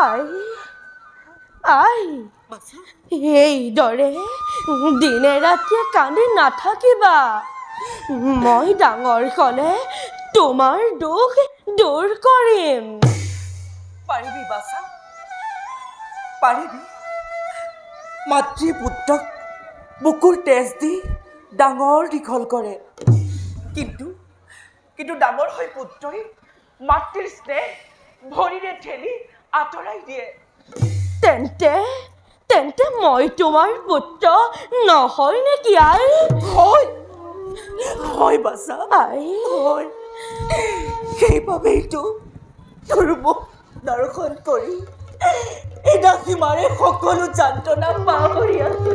আই আই এইদৰে দিনে ৰাতিয়ে কান্দি নাথাকিবা। মই ডাঙৰ হ'লে তোমাৰ দুখ দূৰ কৰিম। পাৰিবি বাছা, পাৰিবি। মাতৃ পুত্ৰক বুকুৰ তেজ দি ডাঙৰ দীঘল কৰে, কিন্তু ডাঙৰ হৈ পুত্ৰই মাতৃৰ স্নেহ ভৰিৰে ঠেলি আঁতৰাই দিয়ে। তেন্তে মই তোমাৰ পুত্ৰ নহয় নেকি আই? হয় বাছা, হয়। সেইবাবেইতো তোৰ মুখ দৰ্শন কৰি এই দাসীমাৰে সকলো যান্ত্ৰণা পাহৰি আছো।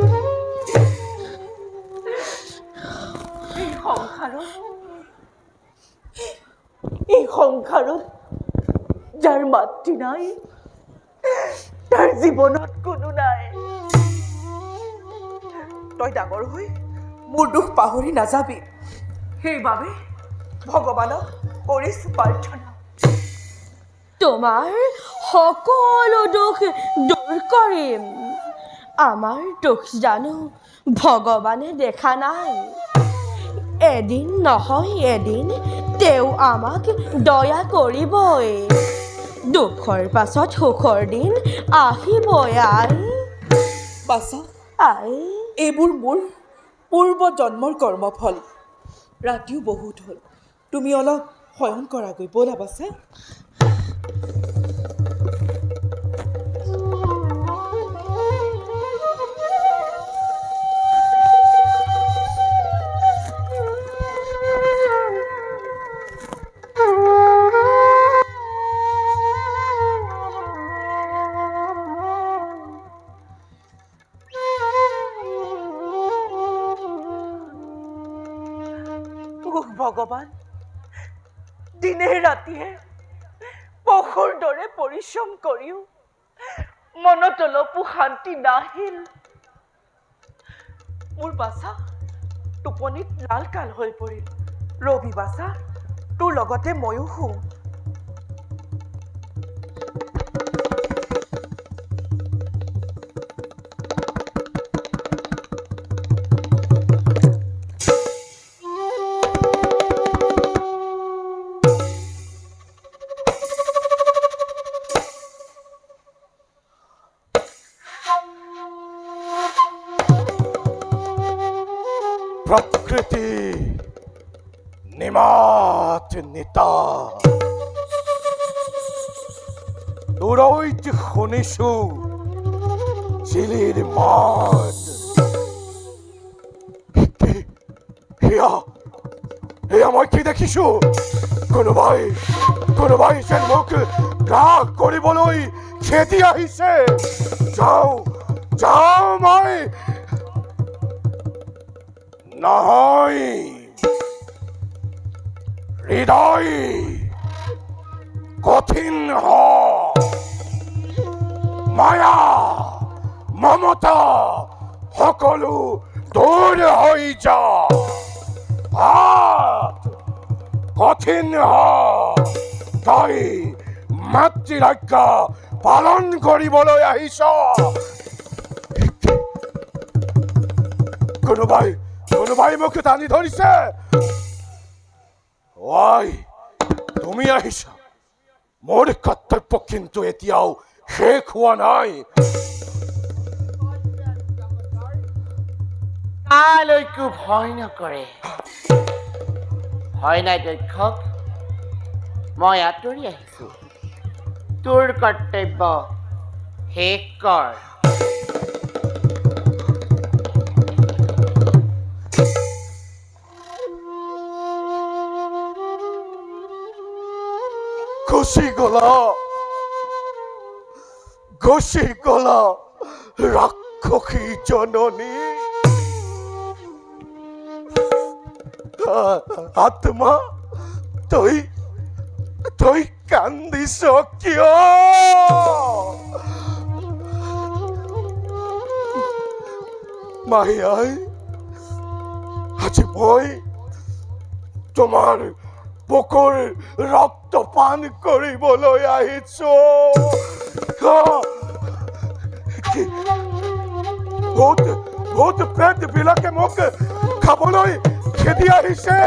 এই সংসাৰত যাৰ মাতৃ নাই, তাৰ জীৱনত কোনো নাই। তই ডাঙৰ হৈ মোৰ দুখ পাহৰি নাযাবি, সেইবাবে ভগৱানক কৰিছো প্ৰাৰ্থনা। তোমাৰ সকলো দুখ দূৰ কৰিম। আমাৰ দুখ জানো ভগৱানে দেখা নাই? এদিন নহয় এদিন তেওঁ আমাক দয়া কৰিবই। দুখৰ পাছত সুখৰ দিন আহিবই আই। বাছা, আই এইবোৰ মোৰ পূৰ্ব জন্মৰ কৰ্মফল। ৰাতিও বহুত হ'ল, তুমি অলপ শয়ন কৰাগৈ ব'লা বাছা। ভগৱান, দিনে ৰাতিয়ে পশুৰ দৰে পৰিশ্ৰম কৰিও মনত অলপো শান্তি নাহিল। মোৰ বাছা টোপনিত লাল কাল হৈ পৰিল। ৰবি বাছা, তোৰ লগতে ময়ো শুওঁ। প্ৰকৃতি নিমাত নেতা দূৰৈত শুনিছো চিলিৰ মাত। এয়া মই কি দেখিছো? কোনোবাই যেন মোক ৰাগ কৰিবলৈ খেদি আহিছে। যাওঁ মই। নহয়, হৃদয় কঠিন মায়া মমতা সকলো দূৰ হৈ যা। কঠিন তই মাতৃৰ আজ্ঞা পালন কৰিবলৈ আহিছ। কোনোবাই মোক টানি ধৰিছে। তুমি আহিছা। মোৰ কৰ্তব্য কিন্তু এতিয়াও শেষ হোৱা নাই। কালৈকো ভয় নকৰে। হয় নাই দক্ষক? মই আঁতৰি আহিছো। তোৰ কৰ্তব্য শেষ কৰ। গুচি গলা ৰাক্ষসী জননী। আত্মা, তই কান্দিছ কিয়? মাহিয়াই, আজি মই তোমাৰ বুকুৰ ৰক্ত পান কৰিবলৈ আহিছো। ভূত ভূত প্ৰেত বিলাকে মোক খাবলৈ খেদি আহিছে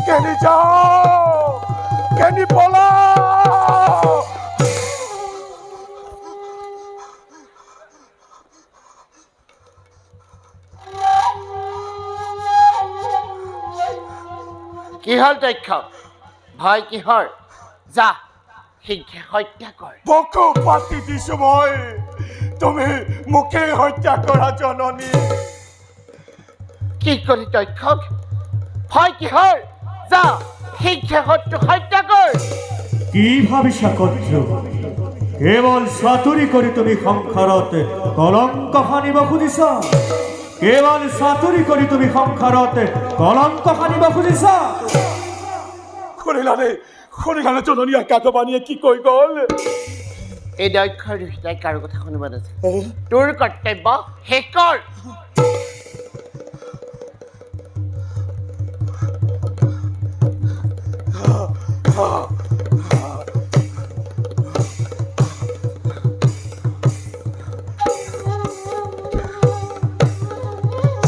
কেনি যাও কেনি পলা কি হল দক্ষ ভয় কিহৰ যা শীঘ্ৰে হত্যা কৰ বকু পাতি দিছো মই তুমি মোকে হত্যা কৰা জননী কি কৰি দক্ষক ভয় কিহৰ যা শীঘ্ৰে শত্ৰুক হত্যা কৰ কি ভাবিছা কৰ্তৃ কেৱল চাতুৰি কৰি তুমি সংসাৰত কলংক সানিব খুজিছা কেৱল চাতুৰি কৰি তুমি সংসাৰত কলংক সানিব খুজিছা শুনিলানে জননী কাকবাণীয়ে কি কৈ গ'ল এই দক্ষৰ দুহিতাই কাৰো কথা শুনিব নাযায় তোৰ কৰ্তব্য শেষ কৰ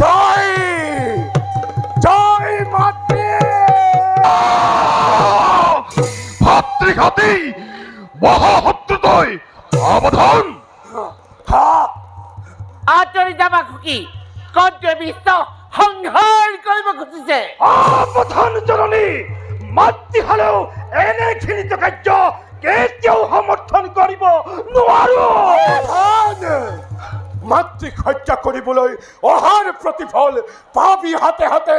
জয় জয় মাতৃ ভাতৃঘাতী মহাশত্ৰুতই সাৱধান আঁতৰি যাবা খুকি কৰ্তৃয়ে বিশ্ব সংহাৰ কৰিব খুজিছে সাৱধান জননী মাতৃহালেও এনেখিনিত কাৰ্য কেতিয়াও সমৰ্থন কৰিব নোৱাৰো মাতৃক হত্যা কৰিবলৈ অহাৰ প্ৰতিফল পাবি হাতে হাতে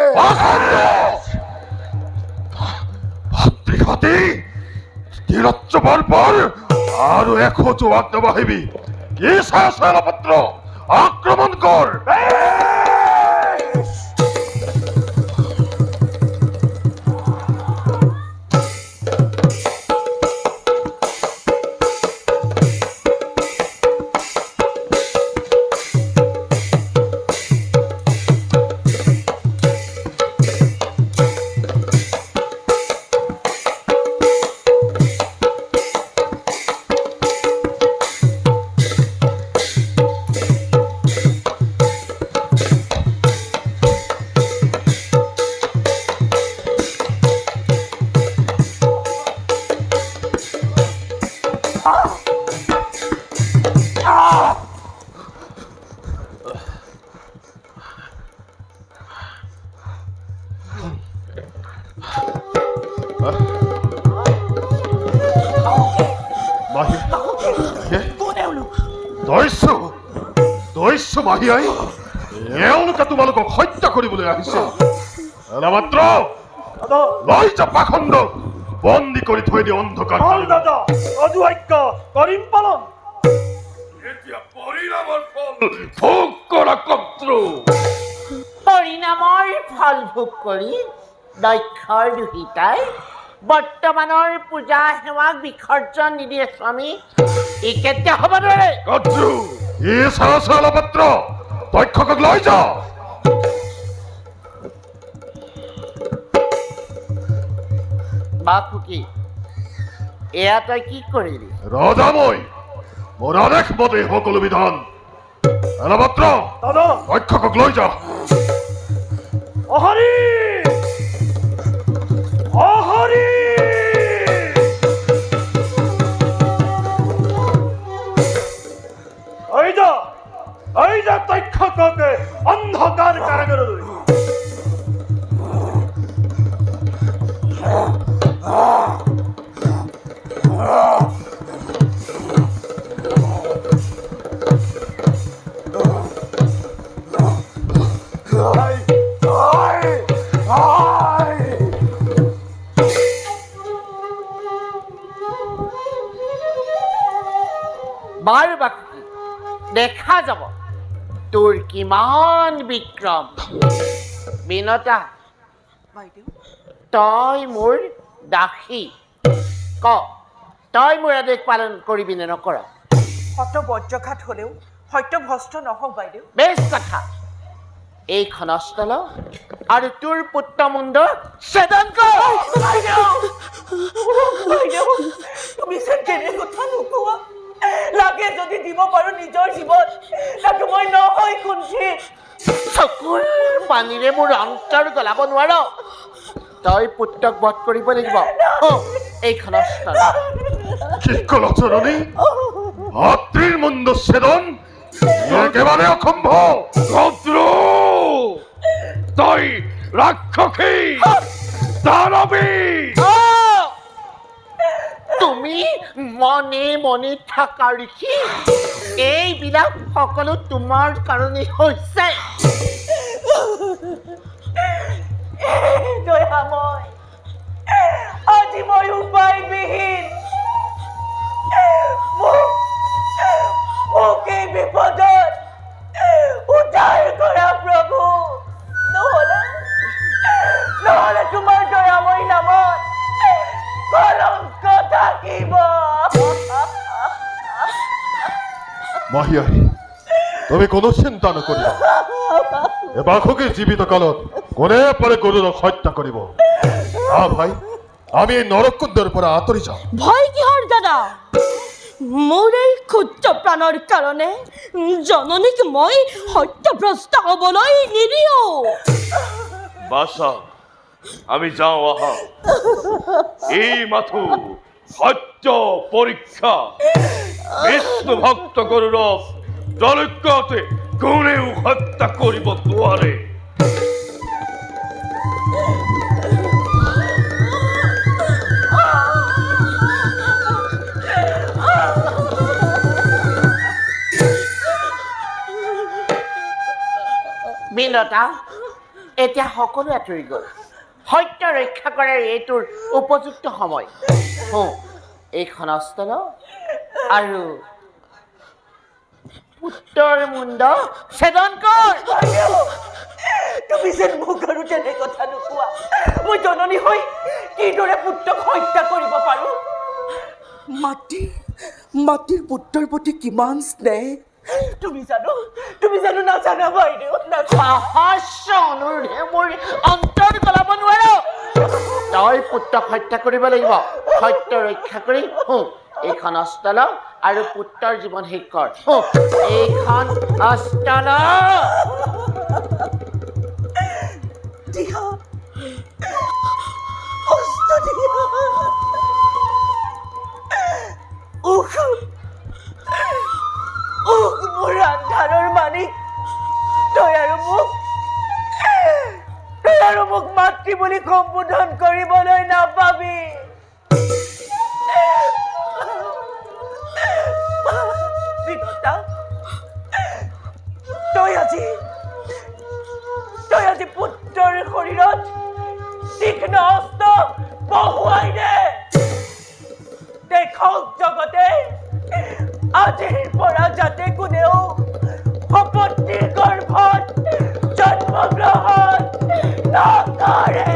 ভাতৃঘাতী তীৰত্ব বৰ্বৰ আৰু এখোজো আগবাঢ়িবি কি শাসনপত্ৰ আক্ৰমণ কৰ দৈশ্য মাহিয়াই এওঁলোকে তোমালোকক হত্যা কৰিবলৈ আহিছে মাত্ৰ লৈ যা পাখণ্ডক বন্দী কৰি থৈ দিয়ে অন্ধকাৰ কৰিম পালন এতিয়া পৰিণামৰ ফল ভোগ কৰা কৰ্তৃ পৰিণামৰ ফল ভোগ কৰি দক্ষৰ দুহিতাই বৰ্তমানৰ পূজা সেৱাক বিসৰ্জন নিদিয়ে স্বামী ই কেতিয়া হ'ব নোৱাৰে কৰ্তৃ এই শাসনপত্ৰ দক্ষকক লৈ যা বা খুকি এয়া তই কি কৰিলি ৰজা মই মোৰ আদেশ মতে সকলো বিধান মাত্ৰ দক্ষকক লৈ যা অহৰি অহৰি এই যা দক্ষকক অন্ধকাৰ কাৰাগাৰলৈ বাৰু বা খুকি দেখা যাব তোৰ কিমান বিক্ৰম বিনতা বাইদেউ তই মোৰ দাসী ক তই মোৰ আদেশ পালন কৰিবি নে নকৰ শত বজ্ৰঘাত হ'লেও সত্য ভ্ৰষ্ট নহওঁ বাইদেউ বেছ কথা এইখন অস্ত্ৰ আৰু তোৰ পুত্ৰ মুণ্ড ছেদন কৰ বাইদেউ তুমি যে কেনে কথা নোকোৱা লাগে যদি দিব পাৰো নিজৰ জীৱন, তাতো মই নহয় কুণ্ঠিত। চকুৰ পানীৰে মোৰ অন্তৰ গলাব নোৱাৰ। তই পুত্ৰক বধ কৰিব লাগিব এইখন অস্ত্ৰত। কি কল জননী? ভাতৃৰ মুণ্ড ছেদন একেবাৰে অসম্ভৱ। শত্ৰু তই ৰাক্ষসী দানৱী। তুমি মনে মনে থাকা ঋষি, এইবিলাক সকলো তোমাৰ কাৰণে হৈছে। দয়াময়, আজি মই উপায়বিহীন। মোক এই বিপদত উদ্ধাৰ কৰা প্ৰভু। নহলে তোমাৰ দয়াময় নামত কলংক থাকিব। মাহিয়াৰী, তুমি কোনো চিন্তা নকৰিবা। এবাৰকে জীৱিত কালত কোনে পাৰে গৰুৰক হত্যা কৰিব। ভাই, আমি এই নৰকুণ্ডৰ পৰা আঁতৰি যাওঁ। ভয় কিহৰ দাদা? মোৰ এই ক্ষুদ্ৰ প্ৰাণৰ কাৰণে জননীক মই সত্যভ্ৰষ্ট হ'বলৈ নিদিওঁ। বাছা, আমি যাওঁ আহা। এই মাথো সত্য পৰীক্ষা। বিষ্ণু ভক্ত গৰুৰক জলজ্ঞতে কোনেও হত্যা কৰিব নোৱাৰে। বিনতা, এতিয়া সকলো আঁতৰি গ'ল। সত্য ৰক্ষা কৰাৰ এইটোৰ উপযুক্ত সময়। এইখন অস্ত্ৰ আৰু পুত্ৰৰ মুণ্ড ছেদন কৰ। তুমি যেন মোক আৰু তেনে কথা নোকোৱা। মই জননী হৈ কিদৰে পুত্ৰক হত্যা কৰিব পাৰো? মাতৃৰ পুত্ৰৰ প্ৰতি কিমান স্নেহ তুমি জানো নাজানা বাইদেউ। সহস্ৰ অনুৰোধে মোৰ অন্তৰ গলাব নোৱাৰ। তই পুত্ৰক হত্যা কৰিব লাগিব। সত্য ৰক্ষা কৰি এইখন অস্ত্ৰ আৰু পুত্ৰৰ জীৱন শেষ কৰ। এইখন অস্ত্ৰ মোৰ আন্ধাৰৰ মানিক, তই আৰু মোক মাতৃ বুলি সম্বোধন কৰিবলৈ নাপাবি। বিনতা, তই আজি পুত্ৰৰ শৰীৰত তীক্ষ্ণ অস্ত্ৰ বহুৱাই দে। দেখক জগতে, আজিৰ পৰা যাতে কোনেও সপত্নীৰ গৰ্ভত জন্মগ্ৰহণ নকৰে।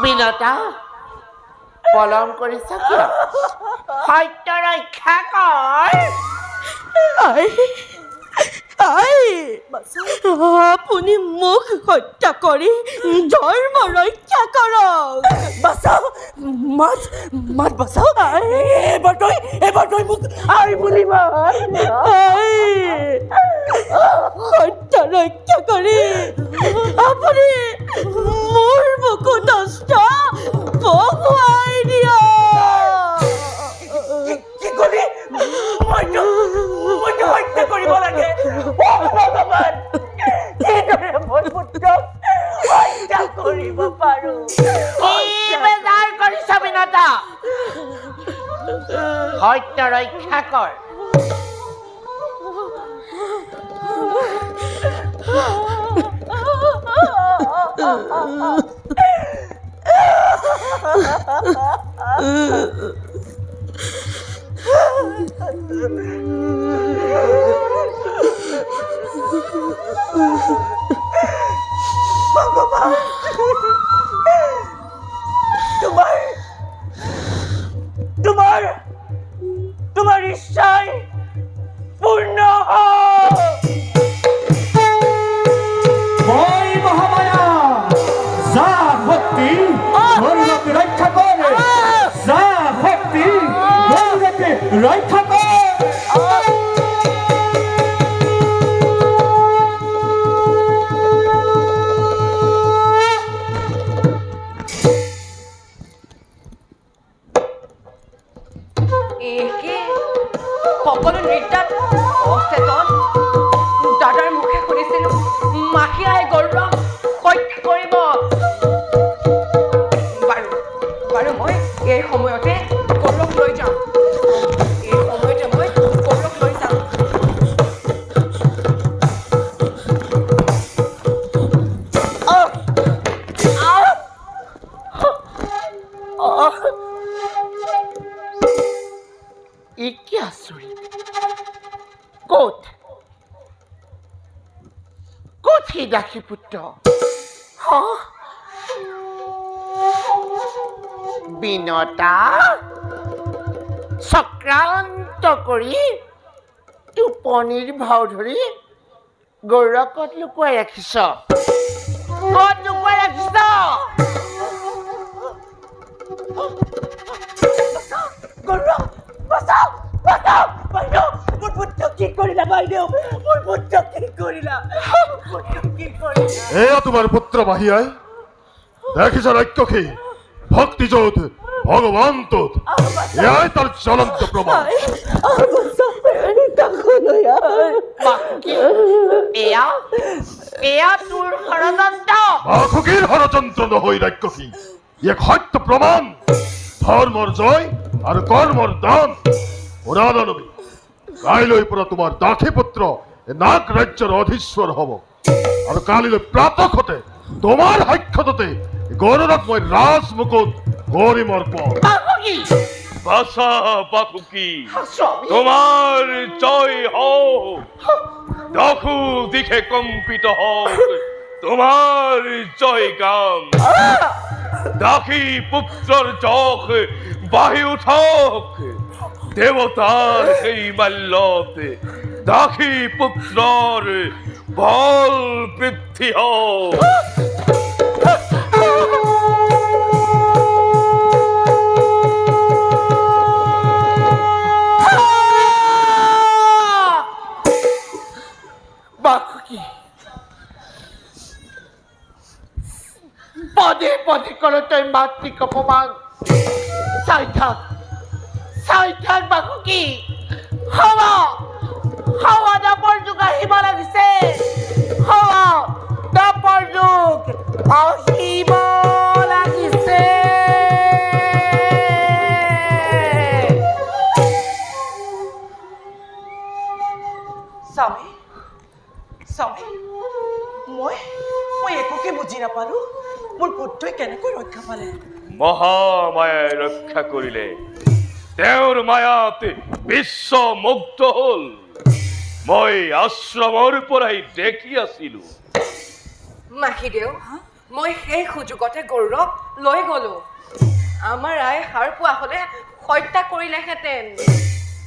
বিনতা, পলম কৰিছ কিয়? সত্য ৰক্ষা কৰ। আপুনি মোক হত্যা কৰি ধৰ্ম ৰক্ষা কৰক। বাচাও, মাত বাচাও। এবাৰ তই মোক আই বুলি মাত। সত্য ৰক্ষা কৰি আপুনি মোৰ বুকুত অস্ত্ৰ বহুৱাই দিয়ক। কি কলি? মইতো হত্যা কৰিব লাগে। ভগৱান, কিদৰে মই পুত্ৰক হত্যা কৰিব পাৰো? কি বেজাৰ কৰিছ বিনতা? সত্য ৰক্ষা কৰ। তোমাৰ ইচ্ছাই পূৰ্ণ হওক। মহামায়া যা শক্তি ৰক্ষা কৰ। একে সকলো নৃত্যত অচেতন দাদাৰ মুখে শুনিছিলো মাখিয়াই গৌৰৱ হত্যা কৰিব। বাৰু বাৰু মই এই সময়তে গৌৰৱ লৈ যাম, এই সময়তে মই গৌৰৱ লৈ যাম। ই কি আচৰিত! ক'ত ক'ত সেই দাসী পুত্ৰ? বিনতা চক্ৰান্ত কৰি টোপনিৰ ভাও ধৰি গৌৰৱ ক'ত লুকুৱাই ৰাখিছ? ক'ত লুকুৱাই ৰাখিছ? গৌৰৱ বাচাও বাচাও বাইদেউ, মোৰ পুত্ৰ কি কৰিলা বাইদেউ, মোৰ পুত্ৰ কি কৰিলা, কি কৰিলা? এয়া তোমাৰ পুত্ৰ মাহিয়াই, দেখিছ ৰাক্ষসী ভক্তিযোধ ভগৱানটোত, এয়াই তাৰ জ্বলন্ত প্ৰমাণ। বাকি এয়া এয়া তোৰ ষড়যন্ত্ৰ। বাসুকীৰ ষড়যন্ত্ৰ নহয় ৰাক্ষসী, ই এক সত্য প্ৰমাণ। ধৰ্মৰ জয় আৰু কৰ্মৰ দান। শুনা দানৱী, কাইলৈ পৰা তোমাৰ দাসী পুত্ৰ নাগ ৰাজ্যৰ অধীশ্বৰ হ'ব, আৰু কালিলৈ প্ৰাতঃতে তোমাৰ সাক্ষাততে গৌৰৱক মই ৰাজমুকুট কৰিম অৰ্পণ। বাসা বাসুকি, স্বামী তোমার জয় হোক, দখু দিকে কম্পিত হোক তোমার জয় গান। দাসী পুত্রর চোখ বাহি উঠক, দেবতার সেই মাল্যতে দাসী পুত্রর বল বৃদ্ধি হোক। বাকি পদে পদে করে তই মাতৃক অপমান। চাই থাক বাকুকি, হাওয়া হাওয়া দাপৰ যুগ আহিব লাগিছে, হাওয়া দাপৰ যুগ আহিব লাগিছে। স্বামী স্বামী, মই একোকে বুজি নাপালো, মোৰ পুত্ৰই কেনেকৈ ৰক্ষা পালে? মহামায়ায় ৰক্ষা কৰিলে, তেওঁৰ মায়াত বিশ্ব মুগ্ধ হল। মই আশ্ৰমৰ পৰাই দেখি আছিলো। মাহীদেউ, মই সেই সুযোগতে গৌৰৱ লৈ গলো। আমাৰ আই সাৰ পোৱা হলে হত্যা কৰিলেহেঁতেন।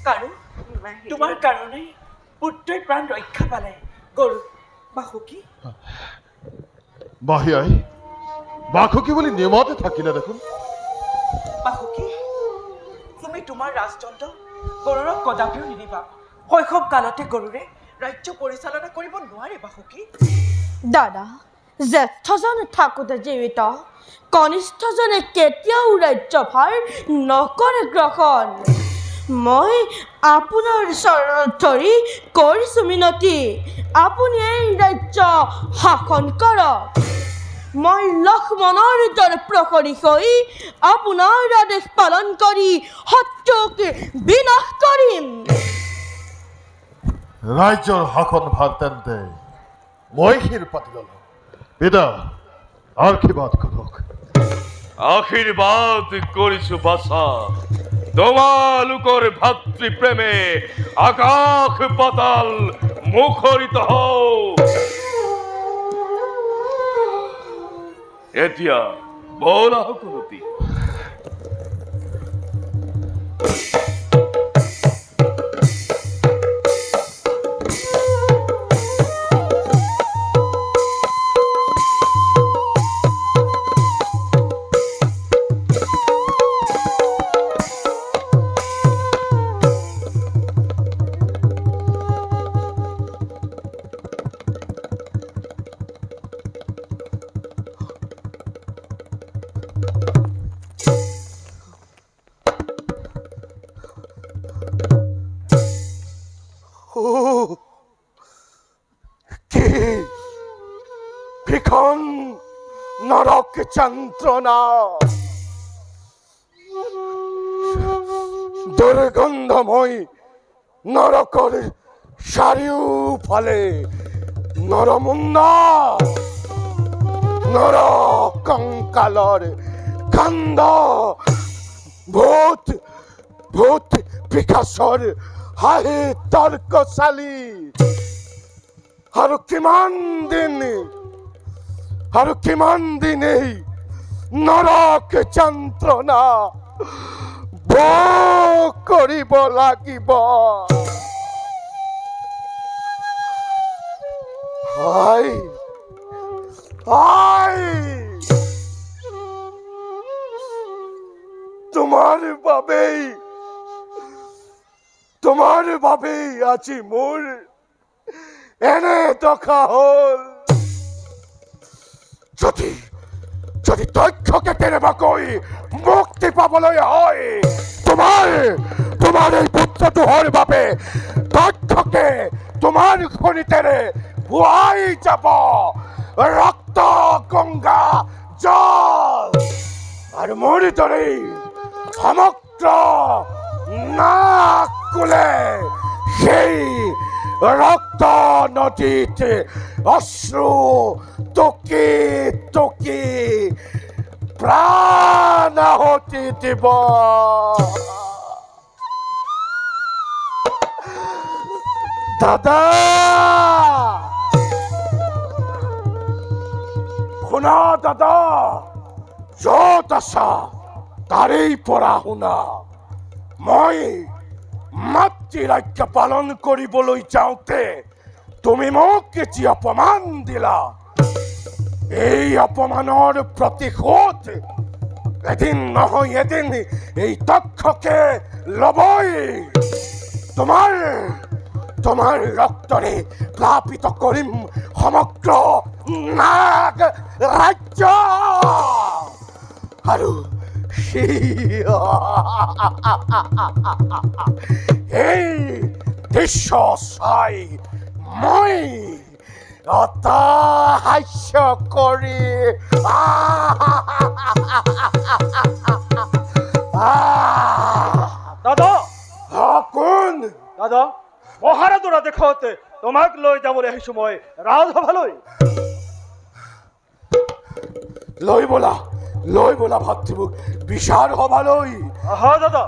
কাৰো তোমাৰ কাৰণে পুত্ৰই প্ৰাণ ৰক্ষা পালে। গৌৰৱ বাসুকি, মাহিয়াই বাসুকী বুলি নিয়মতে থাকিলে দেখোন। বাসুকি, তুমি তোমাৰ ৰাজদণ্ড গৰুড়ক কদাপিও নিদিবা। শৈশৱ কালতে গৰুৰে ৰাজ্য পৰিচালনা কৰিব নোৱাৰে বাসুকি। দাদা, জ্যেষ্ঠজন থাকোঁতে জীৱিত কনিষ্ঠজনে কেতিয়াও ৰাজ্যভাৰ নকৰে গ্ৰহণ। মই আপোনাৰ চৰণত ধৰি কৰিছোঁ মিনতি, আপুনি এই ৰাজ্য শাসন কৰক। মই লক্ষ্মণৰ দৰে প্ৰহৰী হৈ আপোনাৰ আদেশ পালন কৰি শত্ৰুক বিনাশ কৰিম। ৰাজ্যৰ শাসন ভাৰ তেন্তে মই শিৰ পাতি ললো। পিতা আশীৰ্বাদ কৰক। আশীৰ্বাদ কৰিছো বাছা, তোমালোকৰ ভাতৃপ্ৰেমে আকাশ পাতাল মুখৰিত হওক। এতিয়া বলা সকলোটি। ভীষণ নৰক যন্ত্ৰণা, দুৰ্গন্ধময় নৰকৰ চাৰিওফালে নৰমুণ্ডা নৰ কংকালৰ কাণ্ড, ভূত ভূত পিশাচৰ হাঁহি তৰ্কশালী। আৰু কিমান দিন এই নৰক যন্ত্ৰণা ভোগ কৰিব লাগিব। হাই হাই, তোমাৰ বাবেই আজি মোৰ এনে দশা হল। যদি দক্ষকে কেনেবাকৈ মুক্তি পাবলৈ হয়, তোমাৰ এই পুত্ৰটোৰ বাবে দক্ষকে তোমাৰ খনিতেৰে বুৱাই যাব ৰক্ত গংগা জল। আৰু মোৰ দৰেই সমগ্ৰ নাকুলে সেই ৰক্ত নদীত অশ্ৰু টুকি টুকি প্ৰাণ আহুতি দিব। দাদা শুনা, দাদা য'ত আছা তাৰেই পৰা শুনা। মই মাতৃ ৰাজ্য পালন কৰিবলৈ যাওঁতে তুমি মোক যি অপমান দিলা, এই অপমানৰ প্ৰতিশোধ এদিন নহয় এদিন এই দক্ষকে ল'বই। তোমাৰ ৰক্তৰে প্লাবিত কৰিম সমগ্ৰ নাগ ৰাজ্য। আৰু এই দৃশ্য চাই মই অটহাস্য কৰি দাদা কোন দাদা, মহাৰাজৰ দেশত তোমাক লৈ যাবলৈ আহিছো মই ৰাজসভালৈ। লৈ বোলা ভাতৃবোৰ বিচাৰ সভালৈ। আহা দাদা।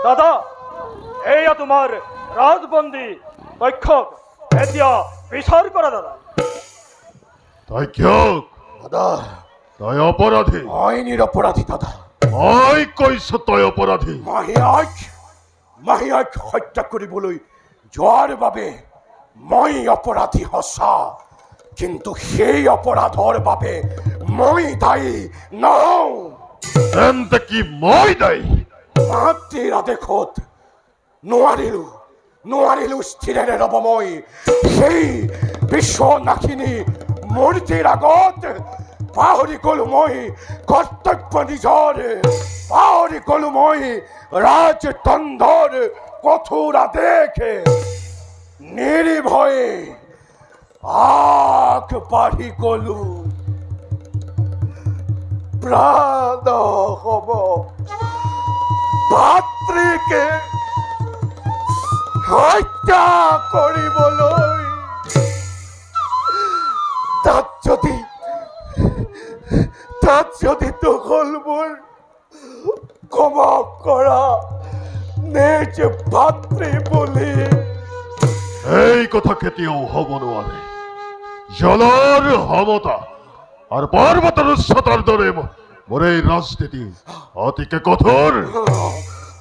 দাদা, এয়া তোমাৰ ৰাজবন্দী দক্ষক এতিয়া বিচাৰ কৰা। দাদা তাই কিয়? দাদা তই অপৰাধী। মই নিৰপৰাধী দাদা। মই কৈছো তই অপৰাধী। মাহীয়াক হত্যা কৰিবলৈ যোৱাৰ বাবে মই অপৰাধী সঁচা, কিন্তু সেই অপৰাধৰ বাবে মই দায়ী নহওঁ। তেন্তে কি মই দায়ী? মাতৃৰ আদেশত নোৱাৰিলো স্থিৰেৰে ৰ'ব মই সেই বিশ্বনাশিনী মূৰ্তিৰ আগত। পাহৰি গ'লো মই কৰ্তব্য নিজৰ, পাহৰি গ'লো মই ৰাজদণ্ডৰ কঠোৰ আদেশ। নিৰ্ভয়ে আগবাঢ়ি গ'লো প্ৰাণ হ'ব ভাতৃকে হত্যা কৰিবলৈ। তাত যদি দখলবোৰ ক্ষমা কৰা নিজ ভাতৃ বুলি। এই কথা কেতিয়াও হ'ব নোৱাৰে। জলৰ সমতা আৰু পৰ্বতৰ উচ্চতাৰ দৰে মোৰ এই ৰাজনীতি অতিকে কঠোৰ।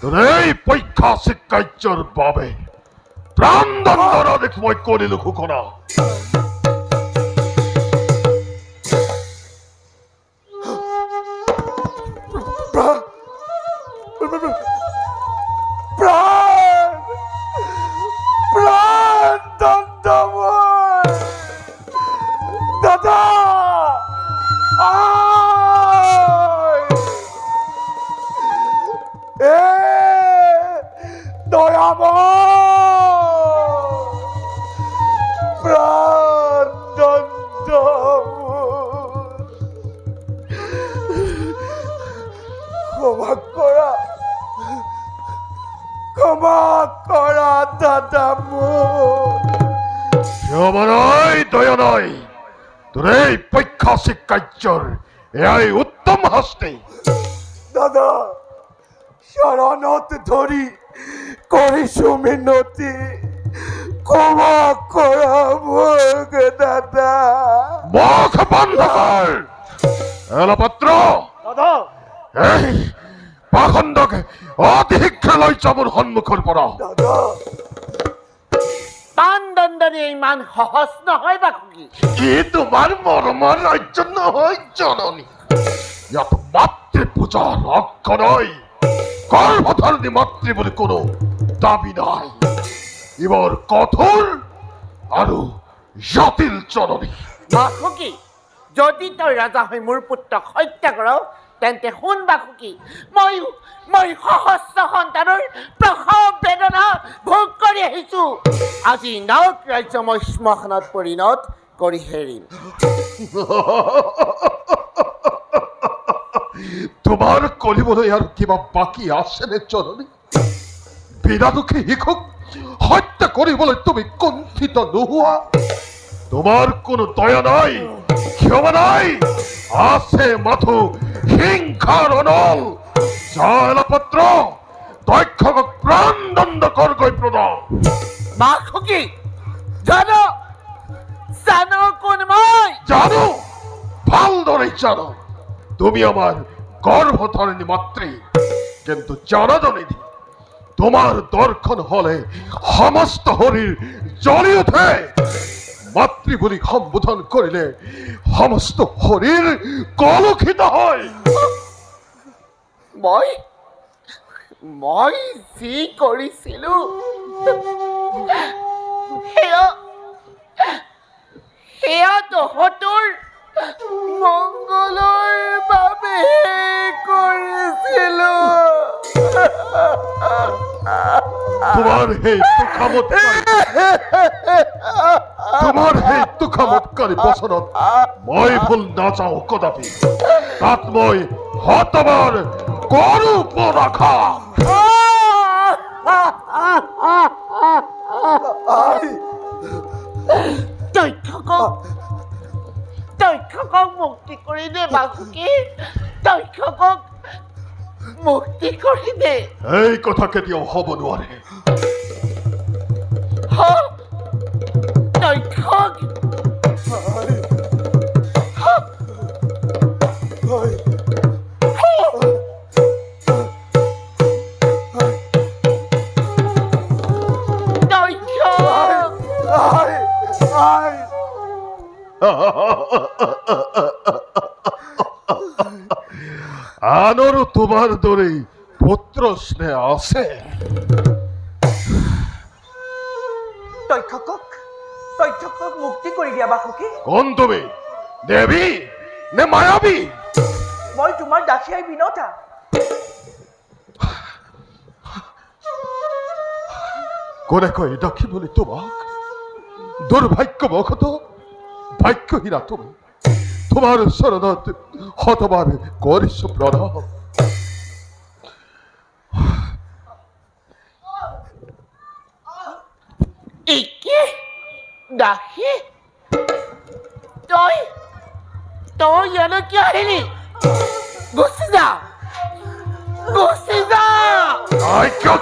তোৰ এই পৈশাচিক কাৰ্যৰ বাবে প্ৰাণদণ্ডৰ আদেশ মই কৰিলো ঘোষণা। প্ৰাণদণ্ড মোৰ। ক্ষমা কৰা দাদা মোৰ। ক্ষমা নয়, দয়া নয়, তোৰ এই পৈশাচিক কাৰ্যৰ এয়াই উত্তম শাস্তি। দাদা শৰণত ধৰি কৰিছো মিনতি, ক্ষমা কৰা মোক দাদা। মুখ বন্ধ কৰ। এলপাত্ৰ, দাদা এই পাখণ্ডকে অতি শীঘ্ৰে লৈ যা মোৰ সন্মুখৰ পৰা। দাদা প্ৰাণদণ্ডনী ইমান সহজ নহয় বাসুকী। ই তোমাৰ মৰমৰ ৰাজ্য নহয় জননী। ইয়াত মাতৃ পূজাৰ অক্ষ নাই, গৰ্ভধাৰিণী মাতৃ বুলি কোনো দাবী নাই। ইবৰ কঠোৰ আৰু জটিল জননী। বাসুকী, যদি তই ৰজা হৈ মোৰ পুত্ৰক হত্যা কৰ, তেন্তে শুন বাসুকী, মই সহস্ৰ সন্তানৰ প্ৰসৱ বেদনা ভোগ কৰি আহিছো। আজি নাওক ৰাজ্য মই শ্মশানত পৰিণত কৰি হেৰিম। তোমাৰ কৰিবলৈ আৰু কিবা বাকী আছেনে জননী? বিনা দুখী শিশুক হত্যা কৰিবলৈ তুমি কুণ্ঠিত নোহোৱা? তোমাৰ কোনো দয়া নাই, ক্ষমা নাই, আছে মাথো হিংসাৰ অনল। জয়লপত্ৰ, দক্ষকক প্ৰাণদণ্ড কৰগৈ প্ৰদান। বাসুকী, জানো কোন মই? জানো, ভালদৰে জানো, তুমি আমার গর্ভধারিণী মাতৃ। কিন্তু জানা জননী, তোমার দর্শন হলে সমস্ত শরীর জ্বলি উঠে। মাতৃ বলি সম্বোধন করিলে সমস্ত শরীর কলুষিত হয়। মই যি কৰিছিলো সেয়া তহঁতৰ মংগলৰ বাবে কৰিছিলো। তোমাৰ সেই তুখামৎকাৰী বচনত মই ভুল নাযাওঁ কদাপি। তাত মই হতবাৰ গৰু পৰাখা। দক্ষকক মুক্তি কৰি দে বাসুকী, দক্ষকক মুক্তি কৰি দে। এই কথা কেতিয়াও হ'ব নোৱাৰে। দক্ষক আনৰো তোমাৰ দৰেই পুত্ৰ স্নেহ আছে। দক্ষকক মুক্তি কৰি দিয়া বাসুকী। কোন তুমি, দেৱী নে মায়াবী? মই তোমাৰ দাসী আই বিনতা। কোনে কয় দাসী বুলি তোমাক? দুৰ্ভাগ্যবশত ভাগ্যহীনা তুমি। তোমাৰ চৰণত শতবাৰ কৰিছো প্ৰণাম। একে দাসী, তই ইয়ালৈ কিয় আহিলি? গুচি যা।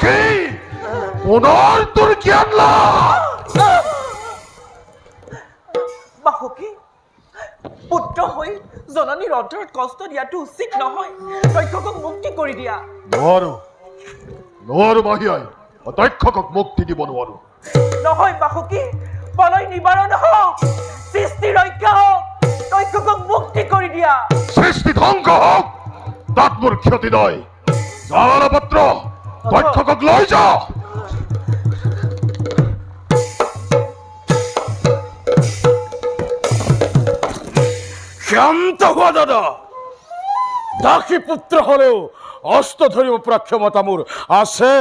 কি পুনৰ তোৰ জ্ঞান লাভ। বাসুকী, পুত্ৰ হৈ জননীৰ অন্তৰত কষ্ট দিয়াটো উচিত নহয়। দক্ষকক মুক্তি কৰি দিয়া। নোৱাৰো মাহীয়াই, দক্ষকক মুক্তি দিব নোৱাৰো। নহয় বাসুকী, পলয় নিবাৰণ হওক, সৃষ্টি ৰক্ষা হওক, দক্ষকক মুক্তি কৰি দিয়া। সৃষ্টি ধ্বংস হওক, তাত মোৰ ক্ষতি নাই। জালপত্ৰ, দক্ষকক লৈ যা। শান্ত হোৱা দাদা। দাসী পুত্ৰ হলেও অস্ত্ৰ ধৰিব পৰা ক্ষমতা মোৰ আছে।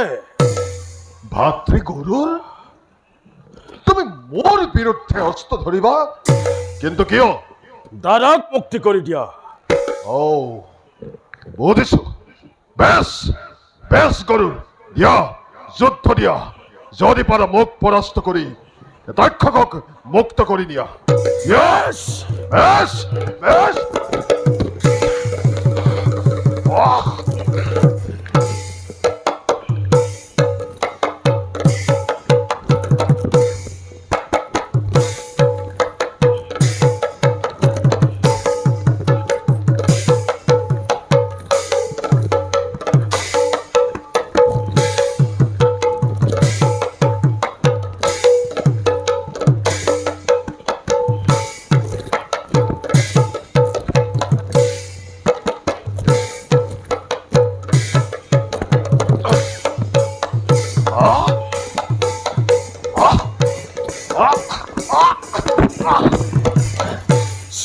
ভাতৃ গৰুৰ, তুমি তুমি মোৰ বিৰুদ্ধে অস্ত্ৰ ধৰিবা কিন্তু কিয় দাদাক মুক্তি কৰি দিয়া। ও বুজিছো বেশ বেশ গৰুৰ দিয়া যুদ্ধ দিয়া যদি পাৰা মোক পৰাস্ত কৰি দক্ষকক মুক্ত কৰি নিয়া Yes! বেশ বেশ আহ!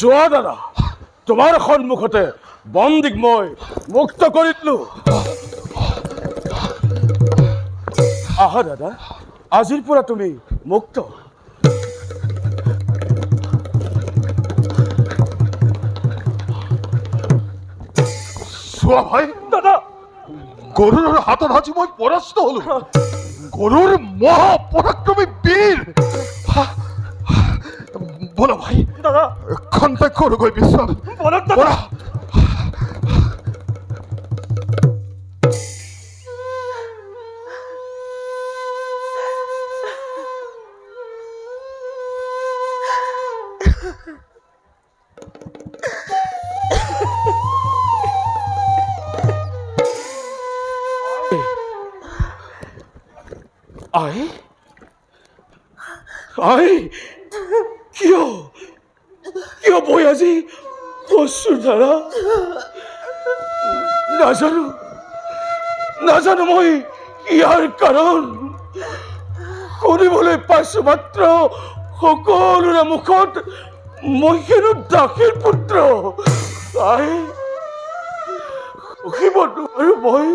চোৱা দাদা, তোমাৰ সন্মুখতে বন্দীক মই মুক্ত কৰি দিলো। আহা দাদা, আজিৰ পৰা তুমি মুক্ত। চোৱা ভাই দাদা, গৰুৰ হাতত আজি মই পৰাস্ত হলো গৰুৰ মহা পৰাক্ৰমী বীৰ বলা ভাই দাদা, খন্তেক কৰোগৈ বিশ্ৰাম বলক দাদা। বলা আই আই কিয় কিয় বৈ আজি অশ্ৰুৰ ধাৰা? নাজানো নাজানো মই ইয়াৰ কাৰণ। শুনিবলৈ পাইছো মাত্ৰ সকলোৰে মুখত মই হেনো দাসীৰ পুত্ৰ। আই সহিব নোৱাৰো মই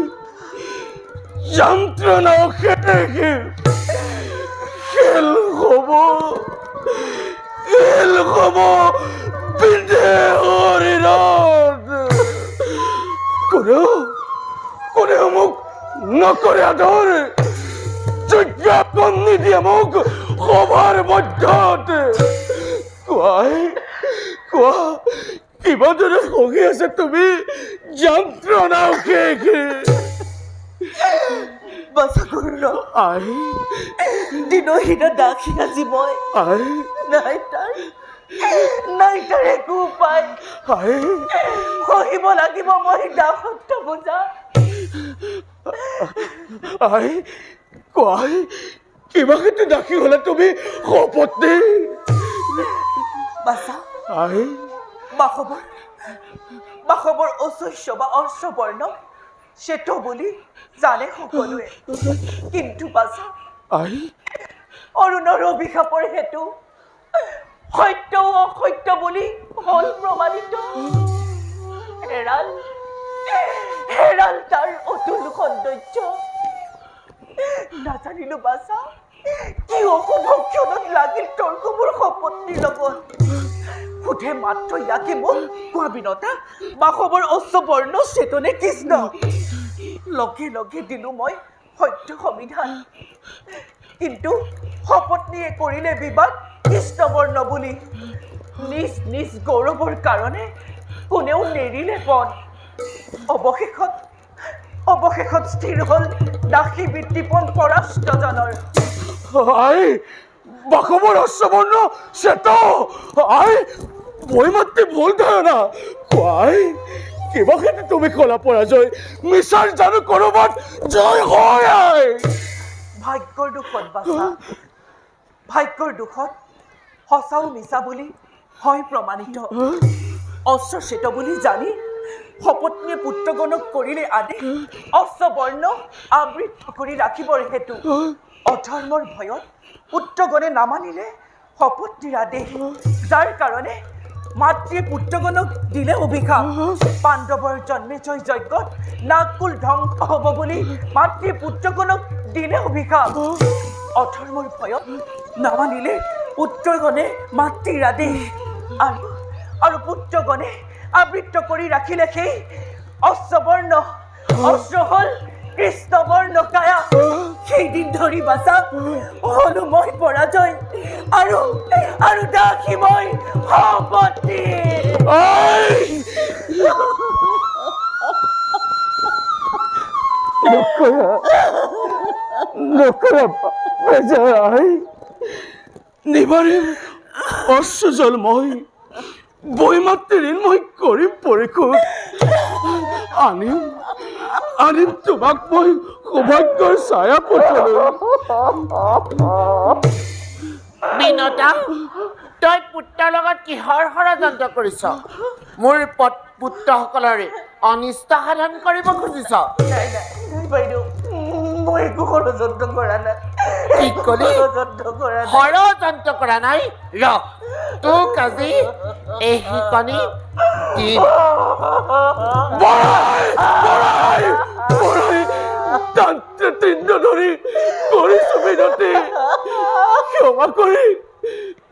যন্ত্ৰণা খেল হব পিন্ধে হৰিণত। কোনেও মোক নকৰে আদৰ, যোগ্যাপন নিদিয়ে মোক সভাৰ মধ্যত। কোৱা কিমানজনে সহি আছে তুমি যন্ত্ৰণা বাছা গৰুৰ আই দিনহীন দাসী আজি মই আই নাই তাৰ একো উপায়। আই সহিব লাগিব মই দাসত্ব বোজা। আই কোৱা কিবাকেতো দাসী হলে তুমি সপত্নী? বাছা আই বাসৱৰ অশস্য বা অৰ্শবৰ্ণ শ্বেত বুলি জানে সকলোৱে, কিন্তু বাছা আই অৰুণৰ অভিশাপৰ হেতু সত্য অসত্য বুলি হল প্ৰমাণিত। হেৰাল তাৰ অতুল সৌন্দৰ্য। নাজানিলো বাছা কি অশুভ ক্ষণত লাগিল তৰ্ক মোৰ সপত্নীৰ লগত। সোধে মাত্ৰ ইয়াকে মোক কোৱা বিনতা, বাসৱৰ অশ্ববৰ্ণ চেতনে কৃষ্ণ। লগে লগে দিলো মই সত্য সমিধান, কিন্তু সপত্নীয়ে কৰিলে বিবাদ কৃষ্ণবৰ্ণ বুলি। নিজ নিজ গৌৰৱৰ কাৰণে কোনেও নেৰিলে পদ। অৱশেষত স্থিৰ হল দাসী বৃত্তিপন পৰাষ্টজনৰ। আই বাসৱৰ অশ্ববৰ্ণ শ্বেত। আই মই মাত্ৰে ভুল ধাৰণা। কোৱাই কিবাকেতো তুমি কলা পৰাজয়, মিছাৰ জানো কৰবাত জয় হয়। আই ভাগ্যৰ দুখত বাছা, ভাগ্যৰ দুখত সঁচাও মিছা বুলি হয় প্ৰমাণিত। অস্ত্ৰশ্বেত বুলি জানি সপত্নীয়ে পুত্ৰগণক কৰিলে আদেশ অশ্ববৰ্ণ আবৃত কৰি ৰাখিবৰ হেতু। অধৰ্মৰ ভয়ত পুত্ৰগণে নামানিলে সপত্নীৰ আদেশ, যাৰ কাৰণে মাতৃয়ে পুত্ৰগণক দিলে অভিশাপ। পাণ্ডৱৰ জন্মেজয় যজ্ঞত নাগকুল ধ্বংস হ'ব বুলি মাতৃয়ে পুত্ৰগণক দিলে অভিশাপ। অধৰ্মৰ ভয়ত নামানিলে পুত্ৰগণে মাতৃৰ আদেশ আৰু পুত্ৰগণে আবৃত্ত কৰি ৰাখিলে সেই অশ্ববৰ্ণ অস্ত্ৰ হ'ল কৃষ্ণবৰ্ণ কায়া। সেইদিন ধৰি বাচা হলো মই পৰাজয় আৰু দাসী মই সম্পত্তি। নিবাৰিম অশ্ৰুজল মই বৈমাতৃ মই কৰিম পৰিশোধ। আনিম তোমাক মই সৌভাগ্যৰ ছায়া পথলৈ। বিনতা, তই পুত্ৰৰ লগত কিহৰ ষড়যন্ত্ৰ কৰিছ? মোৰ পুত্ৰসকলৰে অনিষ্ট সাধন কৰিব খুজিছ? নাই বাইদেউ, মই একো ষড়যন্ত্ৰ কৰা নাই। কি কলি? ষড়যন্ত্ৰ কৰা নাই? ৰহ, তোক আজি এই শিকনি দিম। ধৰি কৰিছো বিনতি,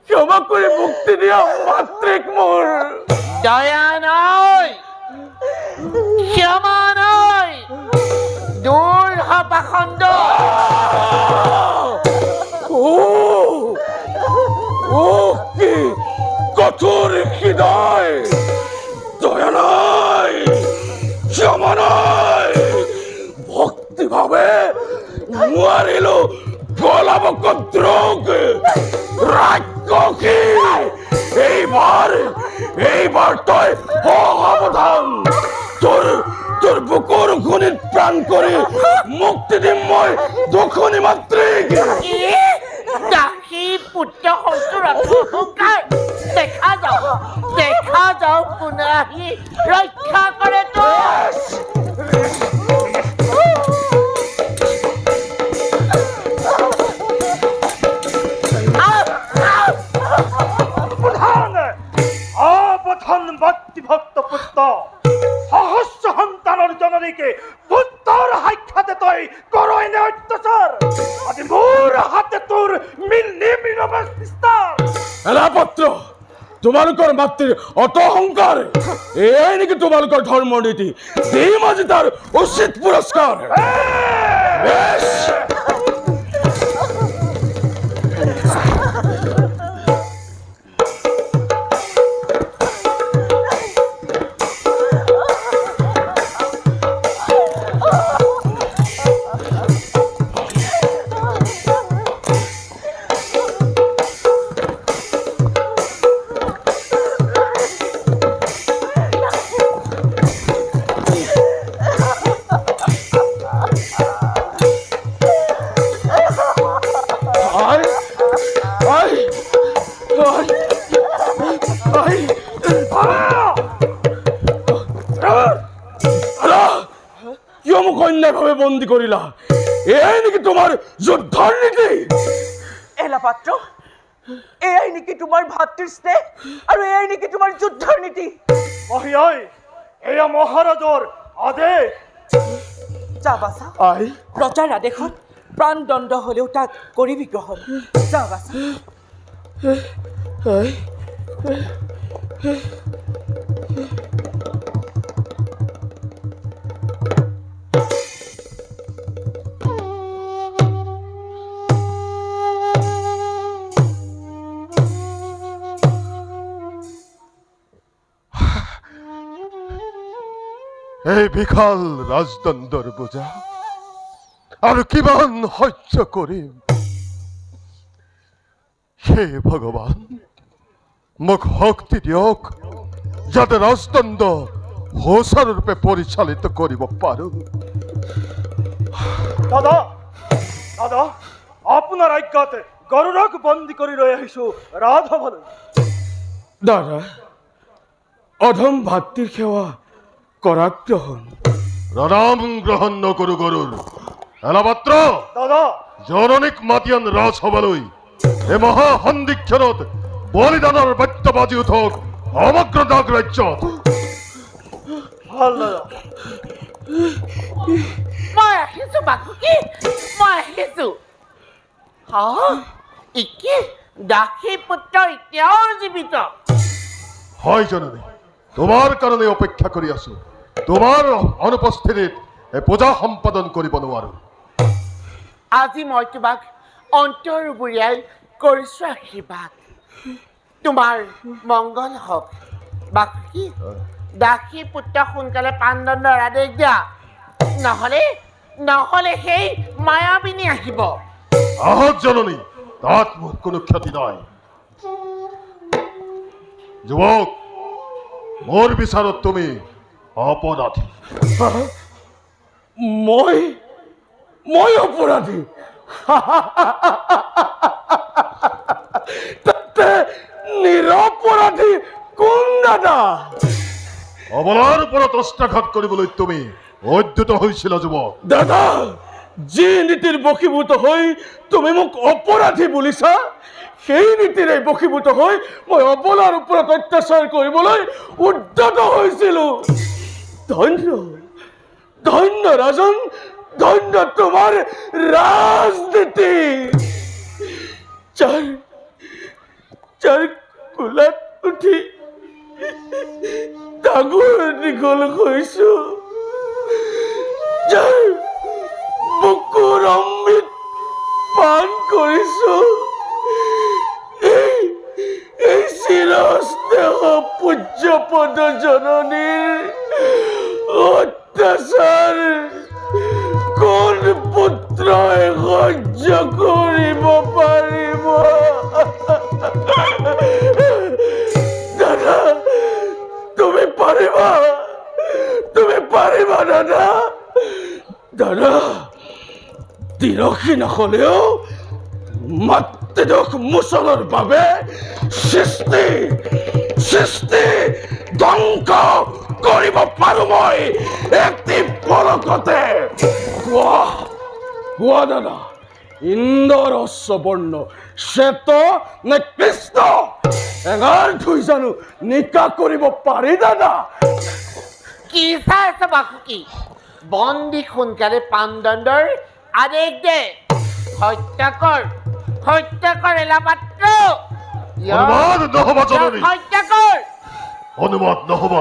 ক্ষমা কৰি মুক্তি দিয়া মাতৃক মোৰ দয়া নাই, ক্ষমা নাই, দূৰ হ পাখণ্ড। কি কঠোৰ হৃদয়, দয়া নাই, ক্ষমা নাই, ভক্তিভাৱে নোৱাৰিলো গলাব কদ্ৰোগ ৰাক্ষসী। এইবাৰ তই সাৱধান, তোৰ বুকুৰ খুনিত প্ৰাণ কৰি মুক্তি দিম মই দুখনি মাতৃক। দাসী পুত্ৰ শত্ৰুৰ অহংকাৰ দেখা যাও কোনে আহি ৰক্ষা কৰে তোক। ভক্ত পুত্ৰ সহস্ৰ সন্তানৰ জননীকে পুত্ৰৰ সাক্ষাতে তই কৰই নে অত্যাচাৰ? আজি মোৰ হাতে তোৰ পুত্ৰ, তোমালোকৰ মাতৃৰ অত অহংকাৰ, এয়াই নেকি তোমালোকৰ ধৰ্মৰ নীতি? দিম আজি তাৰ উচিত পুৰস্কাৰ। কিয় মোক অন্যায়ভাৱে বন্দী কৰিলা? এয়াই নেকি তোমাৰ যুদ্ধৰ নীতি? এলা পাত্ৰ, এয়াই নেকি তোমাৰ ভাতৃৰ স্নেহ আৰু এয়াই নেকি তোমাৰ যুদ্ধৰ নীতি? মহিয়াই, এয়া মহাৰাজৰ আদেশ। যা বাছা, ৰজাৰ আদেশত প্ৰাণদণ্ড হলেও তাক কৰিবি গ্ৰহণ। যা বাছা। এই বিশাল ৰাজদণ্ডৰ বোজা আৰু কিমান সহ্য কৰিম? হে ভগৱান, মোক শক্তি দিয়ক যাতে ৰাজদণ্ড সুচাৰুৰূপে পৰিচালিত কৰিব পাৰো। দাদা, আপোনাৰ আজ্ঞাতে গৰুড়ক বন্দী কৰি লৈ আহিছো ৰাজভৱনলৈ। দাদা, অধম ভাতৃৰ সেৱা কৰা গ্ৰহণ। প্ৰণাম গ্ৰহণ নকৰো গৰুৰ। এলাপাত্ৰ, দাদা, জননীক মাতি আন ৰাজসভালৈ। এই মহাসন্ধিক্ষণত বলিদানৰ বাদ্য বাজি উঠক সমগ্ৰ নাগ ৰাজ্যত। ভাল দাদা। মই আহিছো বাকুকি, মই আহিছো। ইকি দাসী পুত্ৰ এতিয়াও জীৱিত। হয় জননী, তোমাৰ কাৰণে অপেক্ষা কৰি আছো। তোমাৰ অনুপস্থিতিত এই পূজা সম্পাদন কৰিব নোৱাৰো। আজি মই তোমাক অন্তৰবুৰিয়াই কৰিছো আশীৰ্বাদ। তোমাৰ মংগল হওক। বাকী দাসী পুত্ৰ সোনকালে পাণদণ্ডৰ আদেশ দিয়া, নহলে সেই মায়াবিনী আহিব। আহক জননী, তাত মোৰ কোনো ক্ষতি নাই। যুৱক, মোৰ বিচাৰত তুমি অপৰাধী। মই অপৰাধী? তাতে নিৰপৰাধী কোন দাদা? অবলাৰ ওপৰত অস্ত্ৰাঘাত কৰিবলৈ তুমি অদ্যুত হৈছিল যুৱক। দাদা, যি নীতিৰ বশীভূত হৈ তুমি মোক অপৰাধী বুলিছা, সেই নীতিৰে বশীভূত হৈ মই অবলাৰ ওপৰত অত্যাচাৰ কৰিবলৈ উদ্যত হৈছিলো। ধন্য ধন্য ৰাজন, ধন্য তোমাৰ ৰাজনীতি। যাৰ কোলাত উঠি ডাঙৰ দীঘল হৈছো, যাৰ বুকুৰ অমৃত পান কৰিছো, এই চিৰস্নেহ পূজ্যপদ জননীৰ অত্যাচাৰ কোন পুত্ৰই সহ্য কৰিব পাৰিব? দাদা, তুমি পাৰিবা দাদা? দাদা, তিৰসী নহলেও মাতৃদোষ মোচনৰ বাবে সৃষ্টি ধ্বংস কৰিব পাৰো মই এটি পলকতে। কোৱা দাদা, ইন্দ্ৰৰ অশ্ববৰ্ণ শ্বেত নে কৃষ্ণ? এঙাৰ ধুই জানো নিকা কৰিব পাৰি দাদা? কি চাই আছে বাসুকি? বন্দী সোনকালে পাণদণ্ডৰ আদেশ দে। হত্যা কৰ এলাপাত্ৰ। অনুবাদ নহব জননী, হত্যা কৰ। অনুবাদ নহব।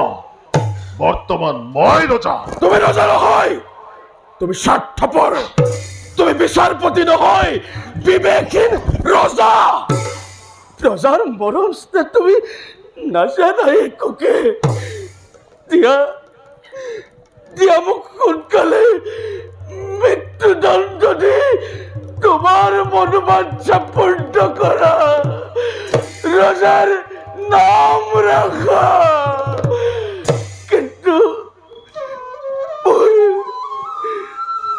বৰ্তমান মই ৰজা। তুমি ৰজা নহয়, তুমি স্বাৰ্থপৰ, তুমি বিচাৰপতি নহয়, বিবেকহীন ৰজা। ৰজাৰ মৰম স্নেহ তুমি নাজানাই একোকে। দিয়া মোক সোনকালে মৃত্যুদণ্ড দি তোমাৰ মনোবাঞ্ছা পূৰ্ণ কৰা, ৰজাৰ নাম ৰাখা। কিন্তু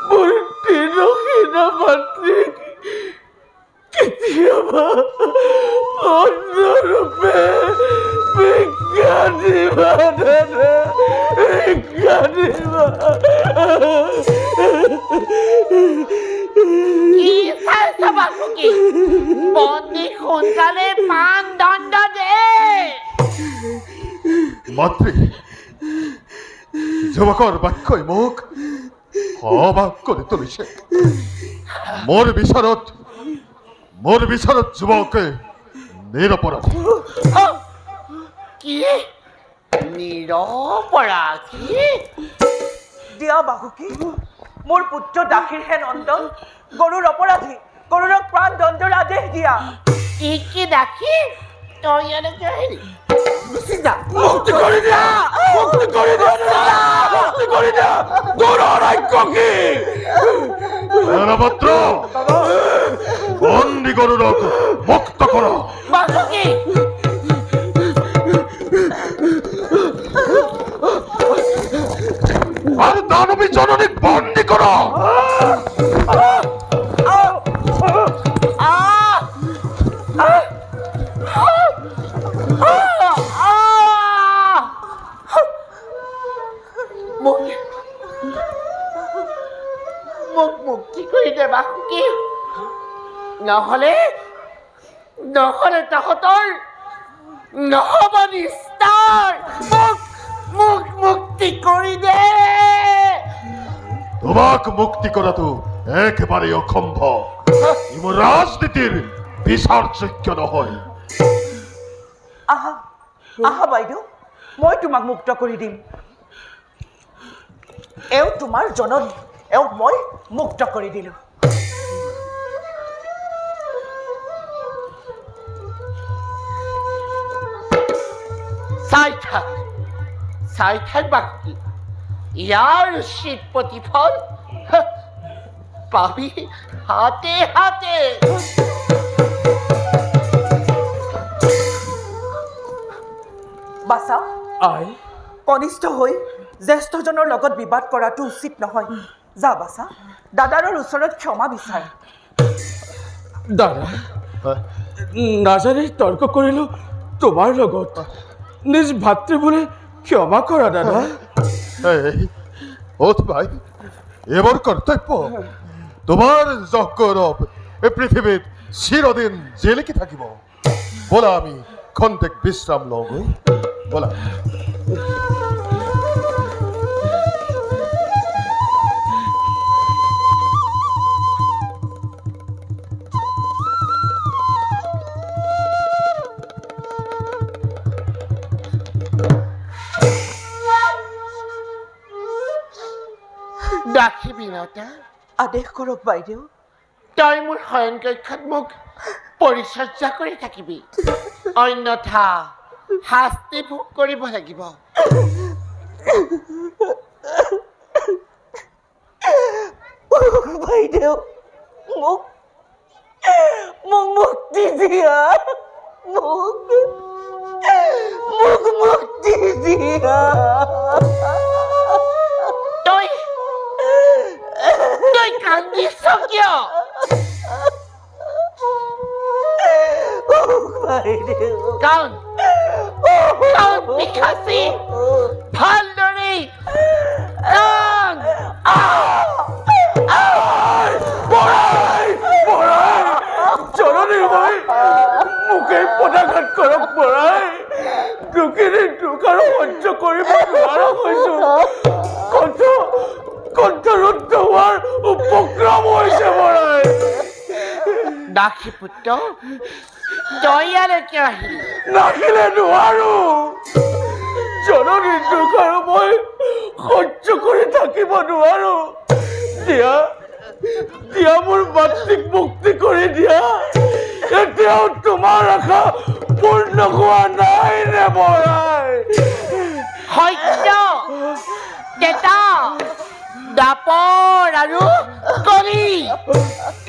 মোৰ তিৰসীন মাতৃক কেতিয়াবা অন্যৰূপে ভিক্ষা দিবা দাদা, ভিক্ষা দিবা। কি চাইছে বাসুকি? বন্দী সোনকালে পাণদণ্ড দে। মাতৃ, যুৱকৰ বাক্যই মোক অবাক কৰি তুলিছে। মোৰ বিচাৰত যুৱকে নিৰপৰাধী। কি নিৰপৰাধী? দিয়া বাহুকি, মোৰ পুত্ৰ দাসীৰ হে নন্দন গৰুৰ অপৰাধী। গৰুৰক প্ৰাণ দণ্ডৰ আদেশ দিয়া। কি দাসী? তই এনেকে আহিলি? গুচি যা। মুক্তি কৰি দিয়া, মুক্তি কৰি দিয়া, মুক্তি কৰি দিয়া। গৰুৰ আজ্ঞ কি? এলাপাত্ৰ, বন্দী গৰুৰক মুক্ত কৰ। বাসুকি, আৰ দানবী জননীক বন্দী কৰ। মোক মুক্তি কৰি দে বাসুকি, নহলে তহঁতৰ নহব নিস্তাৰ। মোক মুক্তি কৰি দে। তোমাক মুক্তি কৰাটো একেবাৰে অসম্ভৱ। ই মোৰ ৰাজনীতিৰ বিচাৰযোগ্য নহয়। আহা আহা বাইদেউ, মই তোমাক মুক্ত কৰি দিম। এওঁ তোমাৰ জননী, এওঁক মই মুক্ত কৰি দিলোঁ। চাই থাক বাকি ইয়াৰ উচিত প্ৰতিফল পাবি হাতে হাতে। বাছা, আই কনিষ্ঠ হৈ জ্যেষ্ঠজনৰ লগত বিবাদ কৰাটো উচিত নহয়। যা বাছা, দাদাৰৰ ওচৰত ক্ষমা বিচাৰ। দাদা, নাজানি তৰ্ক কৰিলো তোমাৰ লগত। নিজ ভাতৃ বুলি ক্ষমা কৰা দাদা। এই ওঠ ভাই, এবার কর্তব্য তোমার যজ্ঞরূপ এ পৃথিবীত চিরদিন জেলিকি থাকিব। বলা আমি খন্তেক বিশ্রাম লওঁ বলা। ৰাখিবি নটা, আদেশ কৰক বাইদেউ। তই মোৰ শয়ন কক্ষত মোক পৰিচৰ্যা কৰি থাকিবি, অন্যথা শাস্তি ভোগ কৰিব লাগিব। বাইদেউ, মোক মুক্তি দিয়া, মোক মুক্তি দিয়া। তই কান্দিছ কিয়? কান পিখাচি ভালদৰে কান। জননী মই মোকে পদাঘাত কৰক বৰাই। দুখেৰে দুখ আৰু সহ্য কৰিব নোৱাৰা হৈছো। কণ্ঠৰোধ হোৱাৰ উপক্ৰম হৈছে বৰাই। দাসী পুত্ৰ, তই ইয়ালৈ কিয় আহিলি? নাহিলে নোৱাৰো। জননীৰ দুখ আৰু মই সহ্য কৰি থাকিব নোৱাৰো। দিয়া মোৰ মাতৃক মুক্তি কৰি দিয়া। এতিয়াও তোমাৰ আশা পূৰ্ণ হোৱা নাই নে বৰাই? সত্য, কেতা, দাপৰ আৰু কলি,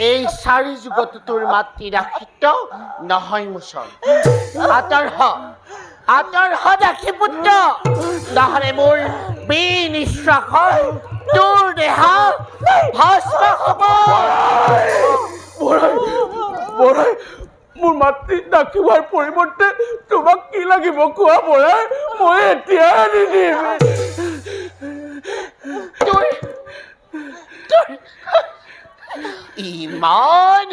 এই চাৰি যুগতো তোৰ মাতৃ দাসিত্ব নহয় মোচন। আঁতৰ হ দাসী পুত্ৰ, নহ'লে মোৰ বিনিশ্বাসৰ তোৰ দেহ ভস্ম হ'ব। বৰাই, মোৰ মাতৃ দাসী হোৱাৰ পৰিৱৰ্তে তোমাক কি লাগিব কোৱা বৰাই? মই এতিয়াই আনি দিম। ইমান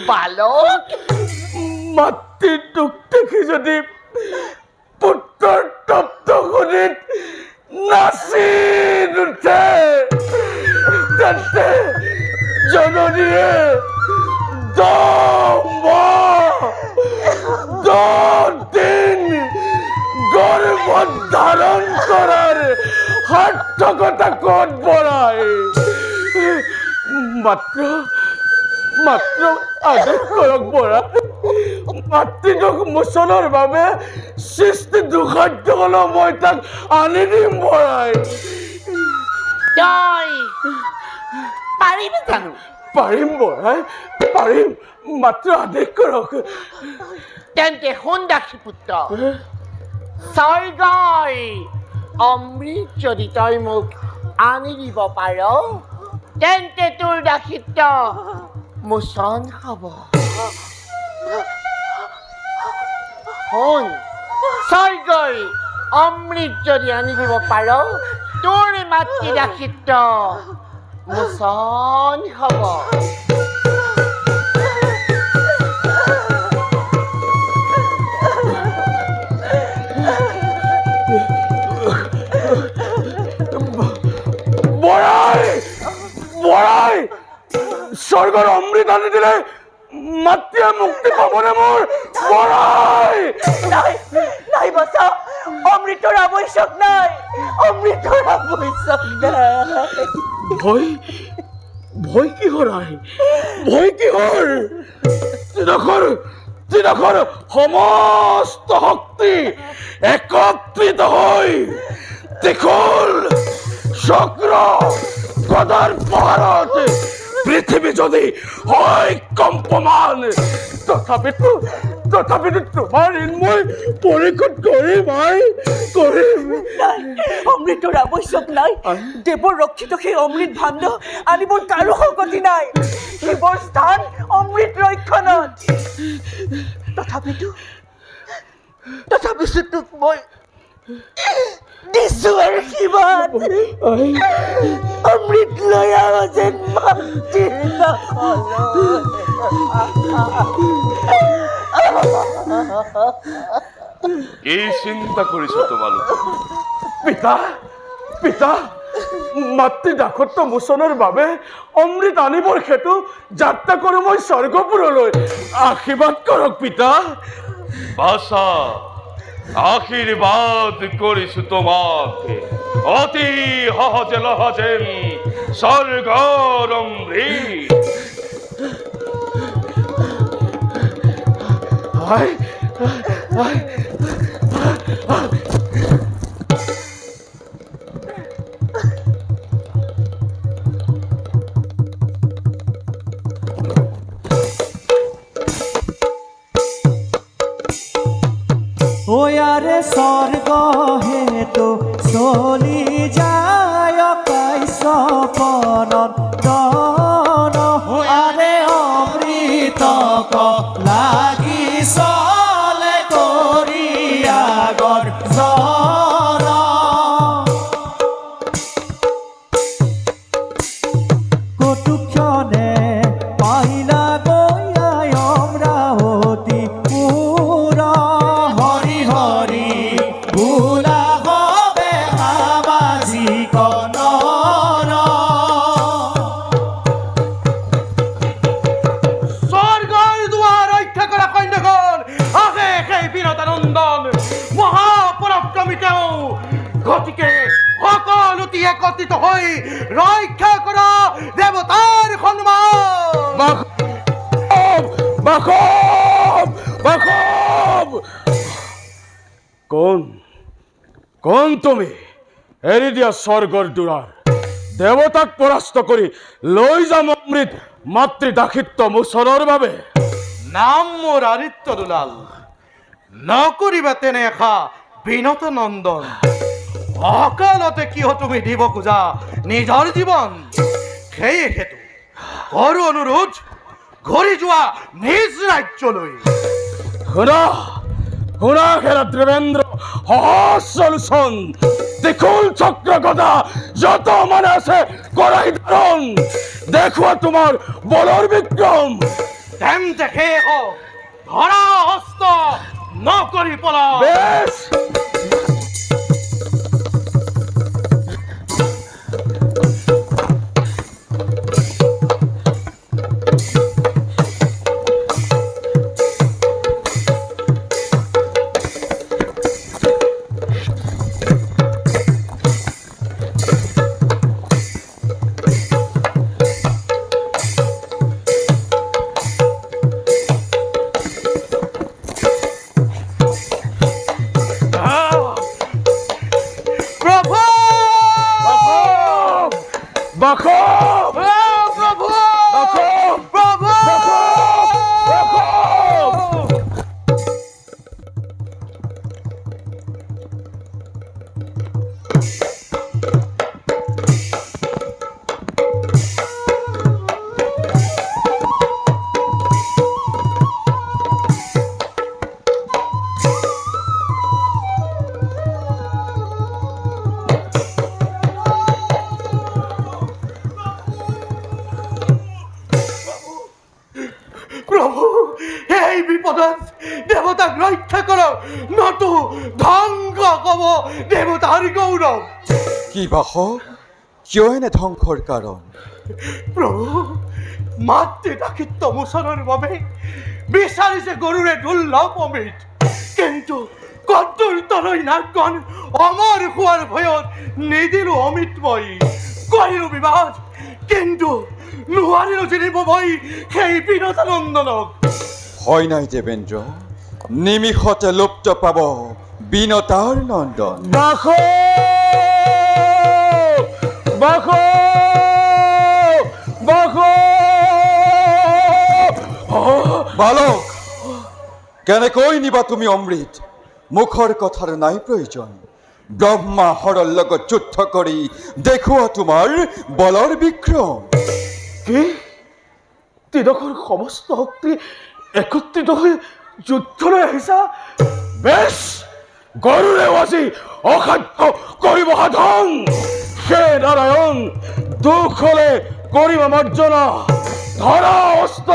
বালক, মাতৃৰ দুখ দেখি যদি পুত্ৰৰ তপ্ত শৰীৰত নাচি নুঠে, তেন্তে জননীয়ে 10 দিন গৰ্ভত ধাৰণ কৰাৰ সাৰ্থকতা ক'ত বৰাই? মাত্ৰ আদেশ কৰক বৰা। মাতৃদোষ মোচনৰ বাবে সৃষ্টি দুসাধ্য হ'লেও মই তাক আনি দিম বৰাই। তই পাৰিবি জানো? পাৰিম বৰাই, পাৰিম। মাত্ৰ আদেশ কৰক। তেন্তে শুন দাসী পুত্ৰ, স্বৰ্গৰ অমৃত যদি তই মোক আনি দিব পাৰ, তেন্তে তোৰ দাসিত্ব মোচন হ'ব। শুন, স্বৰ্গৰ অমৃত যদি আনি দিব পাৰ, তোৰ মাতৃ দাসিত্ব মোচন হ'ব। বৰাই, স্বৰ্গৰ অমৃত আনি দিলে মাতৃয়ে মুক্তি পাবনে মোৰ বৰাই? নাই নাই বাছা, অমৃতৰ আৱশ্যক নাই, অমৃতৰ আৱশ্যক নাই। ভয় ভয় কিহৰ আই? ভয় কিহৰ? তিনকৰ সমস্ত শক্তি একত্ৰিত হৈ ত্ৰিশূল চক্ৰ গদাৰ পাহাৰত পৃথিৱী যদি হয় কম্পমান, তথাপিতো তোমাৰ ঋণ মই পৰিশোধ কৰিম নাই, অমৃতৰ আৱশ্যক নাই। দেৱৰ ৰক্ষিত সেই অমৃত ভাণ্ড আনিবৰ কাৰো শক্তি নাই। শিৱৰ স্থান অমৃত ৰক্ষণত। তথাপিতো তোক মই দিছো আশীৰ্বাদ। অমৃত লৈ আহ যেন মাতৃৰ কি চিন্তা কৰিছো তোমালোক? পিতা মাতৃ দাসত্ব মোচনৰ বাবে অমৃত আনিবৰ হেতু যাত্ৰা কৰোঁ মই স্বৰ্গপুৰলৈ। আশীৰ্বাদ কৰক পিতা। বাছা, আশীৰ্বাদ কৰিছো তোমাক অতি সহজে লহজেন স্বৰ্গৰ অমৃত। ওয়ারে স্বর্গ হেতু চলি যায় কাইছ পনত দন আরে অমৃত লাগি চলে করিয়া গর্জন কটুক্ষণে পাইলা গয়ায় অমরাবতী পুরা হরি হরি ভুলা হবে সামাজিক নর স্বৰ্গৰ দুৱাৰ ৰক্ষা কৰা কন্যাগণ, আহে সেই বীৰতানন্দন মহাপৰাক্ৰমী তেওঁ। গতিকে সকলোটি একত্ৰিত হৈ ৰক্ষা কৰা দেৱতাৰ সন্মান। কোন তুমি? এৰি দিয়া স্বৰ্গৰ দুৱাৰ। দেৱতাক পৰাস্ত কৰি লৈ যাম অমৃত মাতৃ দাসিত্ব মোচনৰ বাবে। নাম মোৰ আদিত্য দুলাল, নকৰিবা তেনে এষা বিনত নন্দন। অকালতে কিয় তুমি দিব খোজা নিজৰ জীৱন? সেয়েহেতু কৰো অনুৰোধ, ঘূৰি যোৱা নিজ ৰাজ্যলৈ। শুনা হেৰা দেবেন্দ্ৰ সহস্ৰলোচন, ত্ৰিশূল চক্ৰ গদা যত মানে আছে কৰাই ধাৰণ। দেখুৱা তোমাৰ বলৰ বিক্ৰম। তেন্তে সেয়ে হওক, ধৰা হস্ত নকৰি পলা। বেছ দেৱতাক ৰক্ষা কৰক, নতু ধ্বংস হ'ব দেৱতাৰ গৌৰৱ। কি বাস কিয় এনে ধ্বংসৰ কাৰণ? প্ৰভু, মাতৃদাসিত্ব মোচনৰ বাবে বিচাৰিছে গৰুৰে দুৰ্লভ অমৃত, কিন্তু কদ্দুৰ তলৈ নাকখন অমৰ হোৱাৰ ভয়ত নিদিলো অমৃত মই। কৰিলো বিবাদ, কিন্তু নোৱাৰিলো চিনিব মই সেই বিনতানন্দনক। হয় নাই দেৱেন্দ্ৰ, নিমিষতে লুপ্ত পাব বিনতাৰ নন্দন। বাখো বাখো বাখো বালক, কেনেকৈ নিবা তুমি অমৃত? মুখৰ কথাৰ নাই প্ৰয়োজন। ব্ৰহ্মা হৰৰ লগত যুদ্ধ কৰি দেখুওৱা তোমাৰ বলৰ বিক্ৰম। কি ত্ৰিদশৰ সমস্ত শক্তি একত্ৰিত হৈ যুদ্ধলৈ আহিছা? বেছ, গৰুৰেও আজি অসাধ্য কৰিব সাধন। হে নাৰায়ণ, দুখ হলে কৰিবা মাৰ্জনা, ধৰা অস্ত্ৰ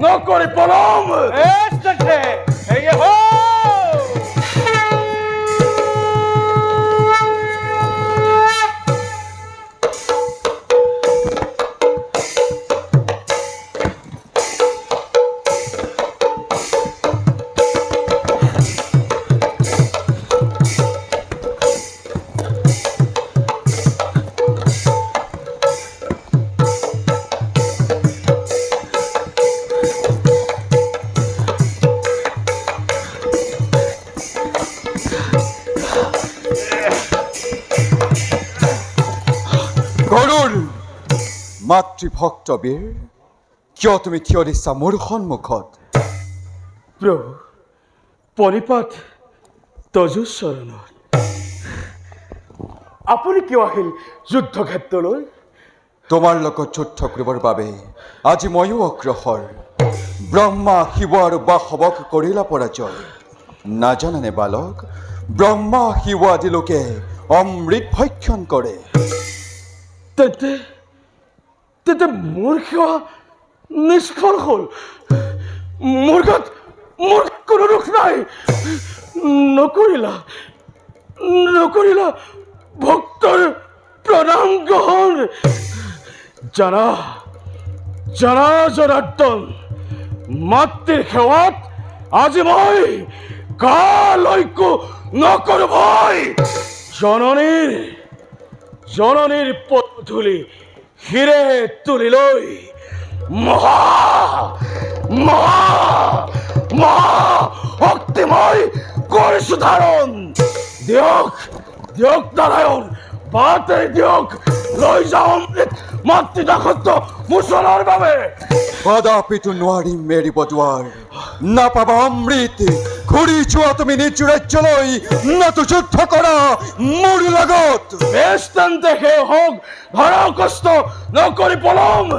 নকৰি পলম। গৰুৰ মাতৃভক্ত বীৰ, কিয় তুমি থিয় দিছা মোৰ সন্মুখত? প্ৰভু, পণিপাত তজু চৰণত। আপুনি কিয় আহিল যুদ্ধক্ষেত্ৰলৈ? তোমাৰ লগত যুদ্ধ কৰিবৰ বাবে আজি ময়ো অগ্ৰসৰ। ব্ৰহ্মা শিৱ আৰু বাসৱক কৰিলা পৰাজয়। নাজানানে বালক, ব্ৰহ্মা শিৱ আদি লোকে অমৃত ভক্ষণ কৰে। তেন্তে মোৰ সেৱা নিষ্ফল হ'ল। মোৰ গাত কোনো দুখ নাই। নকৰিলা ভক্তৰ প্ৰণাম গ্ৰহণ। জানা জনাৰ্দন, মাতৃৰ সেৱাত আজি মই কালৈকো নকৰো ভয়। জননীৰ পদধূলি শিৰে তুলি লৈ মহা শক্তিময় কৰিছো ধাৰণ। দিয়ক নাৰায়ণ, বাটে দিয়ক, লৈ যাওঁ অমৃত মাতৃদাসত্ব মোচনৰ বাবে। কদাপিতো নোৱাৰিম মেৰিব দুৱাৰ, নাপাবা অমৃত। ঘূৰি যোৱা তুমি নিজ ৰাজ্যলৈ, নাতো যুদ্ধ কৰা মোৰ লগত। বেছ তেন্তে সেই হওক, ধৰা কষ্ট নকৰি পলম।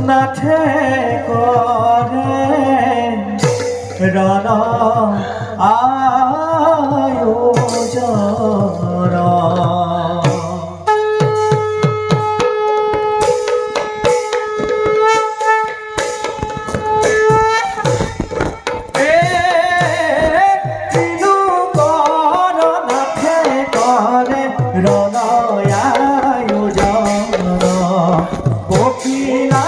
নাথে কৰে ৰণ আয়োজন। নাথে কৰে ৰণ আয়োজন। কপিলা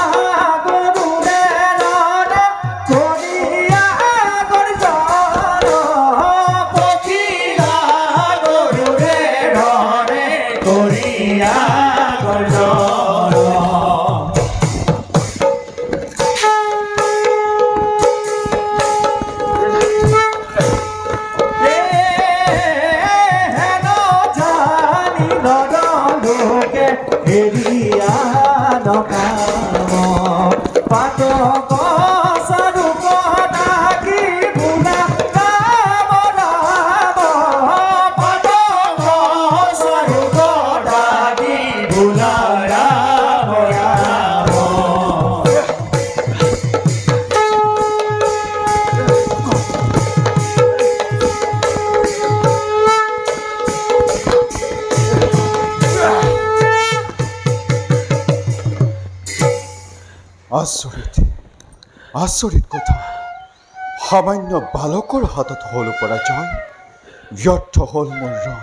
আচৰিত, আচৰিত কথা, সামান্য বালকৰ হাতত হ'ল পৰাজয়, ব্যৰ্থ হ'ল মোৰ ৰণ।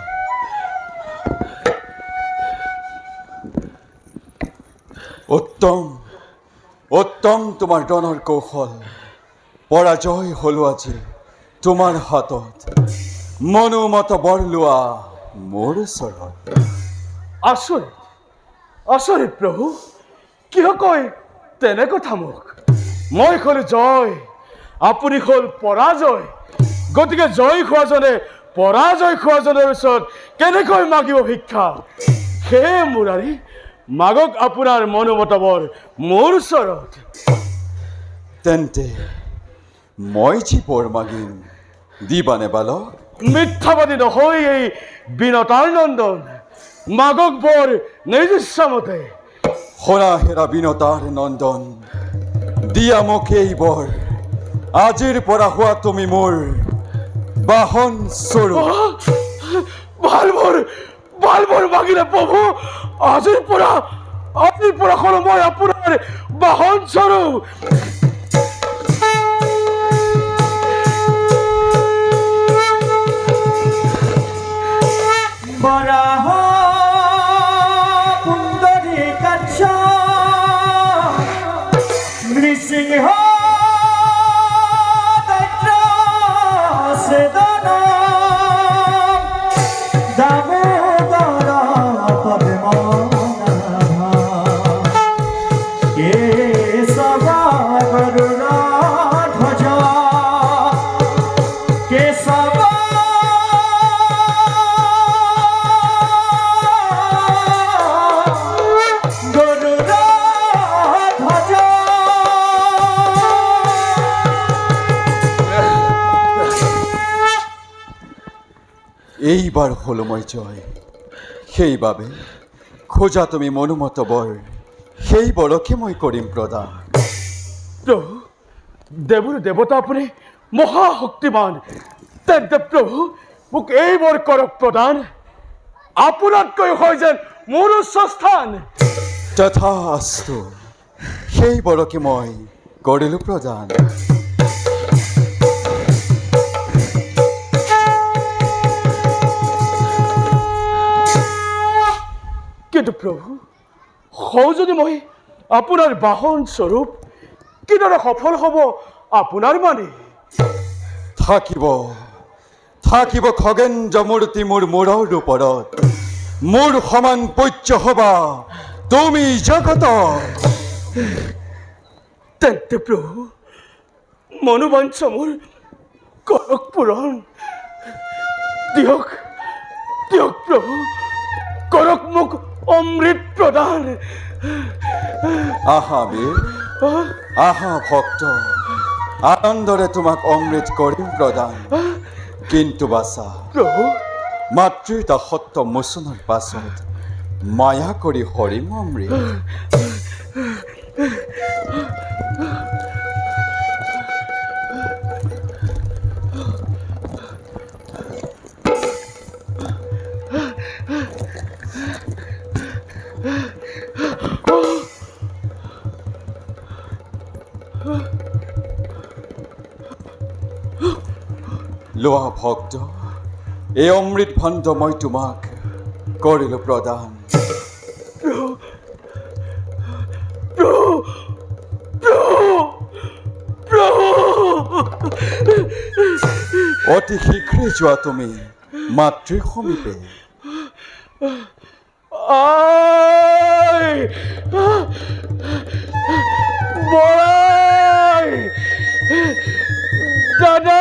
উত্তম উত্তম তোমাৰ ৰণৰ কৌশল, পৰাজয় হলো আজি তোমাৰ হাতত, মনোমত বৰ লোৱা মোৰ ওচৰত। আচৰিত আচৰিত প্ৰভু, কিয় কয় তেনে কথা মোক? মই হ'ল জয়, আপুনি হ'ল পৰাজয়, গতিকে জয় খোৱাজনে পৰাজয় খোৱাজনৰ ওচৰত কেনেকৈ মাগিব ভিক্ষা? সেয়ে মুৰাৰী, মাগক আপোনাৰ মনোমত বৰ মোৰ ওচৰত। তেন্তে মই যি বৰ মাগিম, দিবানে বালক? মিথ্যাবাদী নহয় এই বিনতাৰ নন্দন, মাগক বৰ নিজ ইচ্ছামতে। হৰা হেৰা বিনতাৰ নন্দন, দিয়া মোক এই বৰ, আজিৰ পৰা হোৱা তুমি মোৰ বাহন স্বৰূপ। বালবোৰ মাগিলে প্ৰভু, আজিৰ পৰা হলো মই আপোনাৰ বাহন স্বৰূপ। বৰাহ পুণ্ডৰীকাক্ষ নৃসিংহ দৈত্য সেদন দামোদৰ পদ্মনাভা কেশৱ গৰুড় ধ্বজ কেশৱ এইবাৰ হলো মই জয়, সেইবাবে খোজা তুমি মনোমত বৰ, সেই বৰকে মই কৰিম প্ৰদান। প্ৰভু, দেৱৰ দেৱতা আপুনি মহাশক্তিমান, তেন্তে প্ৰভু মোক এই বৰ কৰক প্ৰদান, আপোনাতকৈ হয় যেন মোৰ উচ্চ স্থান। তথাস্তু, সেই বৰকে মই কৰিলো প্ৰদান। কিন্তু প্ৰভু, হওঁ যদি মই আপোনাৰ বাহন স্বৰূপ, কিদৰে সফল হ'ব আপোনাৰ মানে? থাকিব থাকিব খগেন্দ্ৰ মূৰ্তি মোৰ মূৰৰ ওপৰত, মোৰ সমান পূজ্য হবা তুমি জগত। তেন্তে প্ৰভু, মনোবাঞ্ছা মোৰ কৰক পূৰণ, দিয়ক দিয়ক প্ৰভু, কৰক মোক অমৃত প্ৰদান। আহা বীৰ, আহা ভক্ত, আনন্দৰে তোমাক অমৃত কৰিম প্ৰদান। কিন্তু বাচা প্ৰভু, মাতৃৰ দাসত্ব মোচনৰ পাছত মায়া কৰি হৰিম অমৃত। লোৱা ভক্ত, এই অমৃত ভাণ্ড মই তোমাক কৰিলো প্ৰদান। অতি শীঘ্ৰে যোৱা তুমি মাতৃৰ সমীপে। দাদা,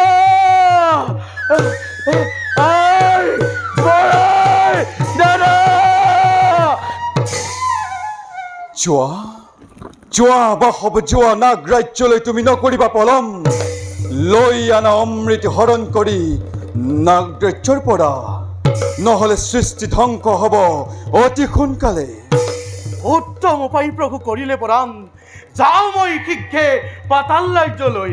যোৱা যোৱা বাসৱ যোৱা, নাগৰাজ্যলৈ তুমি নকৰিবা পলম, লৈ আনা অমৃত হৰণ কৰি নাগৰাজ্যৰ পৰা, নহলে সৃষ্টি ধ্বংস হব অতি সোনকালে। উত্তম উপায় প্ৰভু কৰিলে পৰাণ, যাওঁ মই শীঘ্ৰে পাতাল ৰাজ্যলৈ।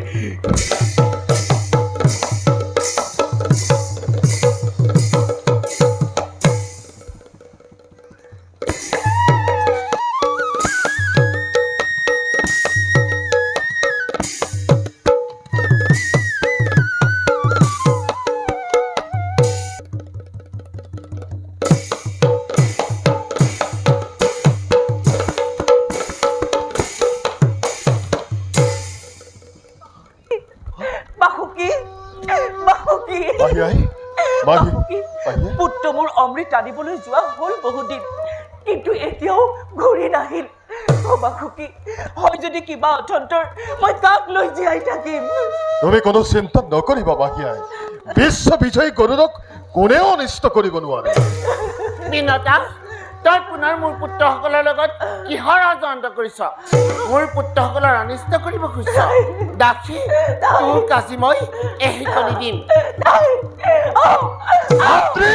পুত্ৰ মোৰ অমৃত আনিবলৈ যোৱা হ'ল বহুদিন, কিন্তু এতিয়াও ঘূৰি নাহিল। সবাসুকি হয় যদি কিবা অথন্তৰ মই কাক লৈ জীয়াই থাকিম? তুমি কোনো চিন্তা নকৰিবা মাহীয়াই, বিশ্ব বিজয়ী গৰুড়ক কোনেও অনিষ্ট কৰিব নোৱাৰে। বিনতা, তই পুনৰ মোৰ পুত্ৰসকলৰ লগত কিহৰ আজন্ত কৰিছ? মোৰ পুত্ৰসকলৰ অনিষ্ট কৰিব খুজিছ? দাসী, তোৰ কাজি মই এশিকনি দিম। মাতৃ,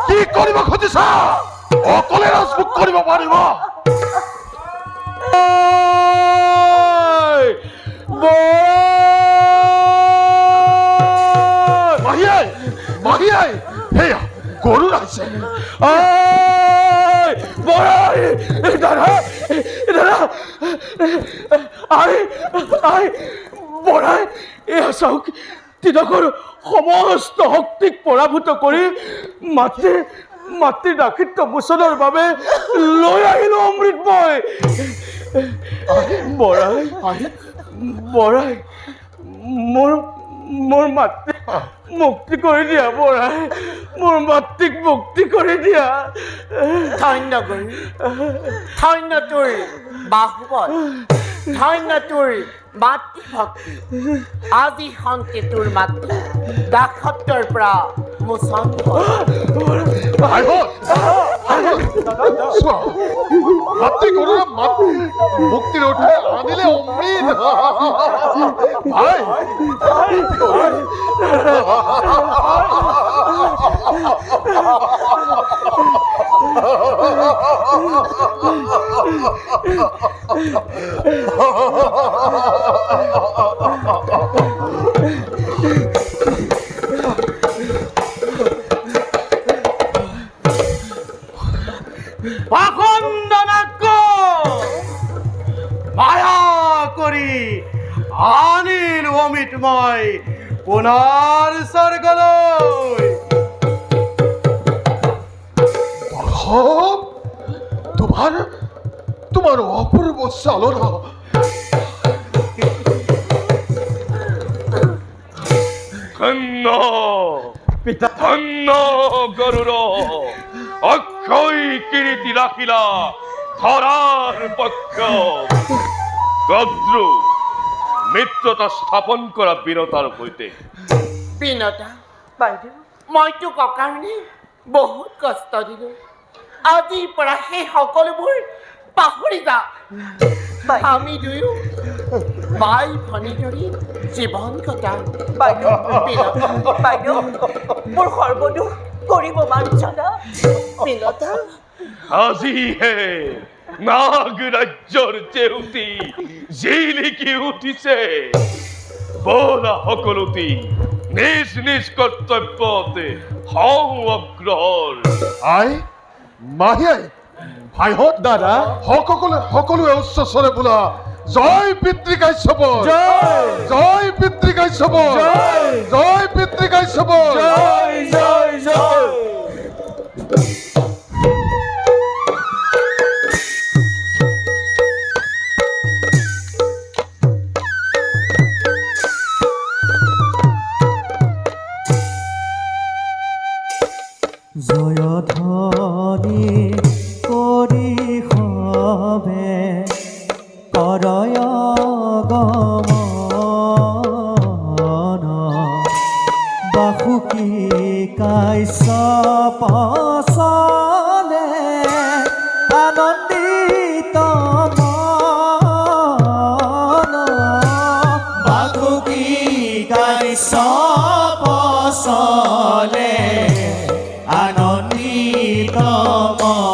কি কৰিব খুজিছা? অকলে ৰাজভোগ কৰিব পাৰিব? মাহীয়াই, মাহীয়াই, সেয়া গৰুড় আহিছে। বৰাই এয়া চাওক, তিলকৰ সমস্ত শক্তিক পৰাভূত কৰি মাতৃৰ দাসিত্ব মোচনৰ বাবে লৈ আহিলো অমৃতময়। বৰাই মোৰ মাতৃক মুক্তি কৰি দিয়া। বৰাই, মোৰ মাতৃক মুক্তি কৰি দিয়া। ধন্য গৰু, ধন্য তোৰ বাহুবল, ধন্য তোৰ মাতৃভক্তি। আজি সন্তে তোৰ মাতৃ দাসত্বৰ পৰা মোচন হ'ল। মাতৃ গৰুড় মুক্তিৰ অৰ্থে আনিলে অমৃত। ভাই মায়া কৰি আনিল অমৃতময় পুনৰ স্বৰ্গলৈ। তোমাৰ অপূৰ্ব চালনা, ধন্য ধন্য গৰুড়, অক্ষয় কীৰ্তি ৰাখিলা ধৰাৰ পক্ষ। গদ্ৰু মিত্ৰতা স্থাপন কৰা বীৰতাৰ সৈতে। বিনতা, বাইদেউ, মই তোক অকাৰণে বহুত কষ্ট দিলো। আজিৰ পৰা সেই সকলোবোৰ পাহৰি যা। আমি দুয়ো বাই ভনী ধৰি জীৱন কটাম। বাইদেউ, বাইদেউ, মোৰ সৰ্বদোষ কৰিব মাঞ্চনা। বিনতা, আজিহে নাগ ৰাজ্যৰ জেউতি জিলিকি উঠিছে। বলা সকলোটি নিজ নিজ কৰ্তব্যতে হওঁ অগ্ৰসৰ। আই মাহীয়াই, ভাইহঁত, দাদা, সকলোৱে উচ্চ স্বৰে বোলা জয় পিতৃকাশ্যপ, জয় পিতৃকাশ্যপ, জয় পিতৃকাশ্যপ। জয় জয় জয়। জয়ধ্বনি কৰি সবে কৰয় গমন, বাসুকী কাশ্যপ চলে আনন্দিত মন। বাসুকী কাশ্যপ চলে আনন্দিত মন।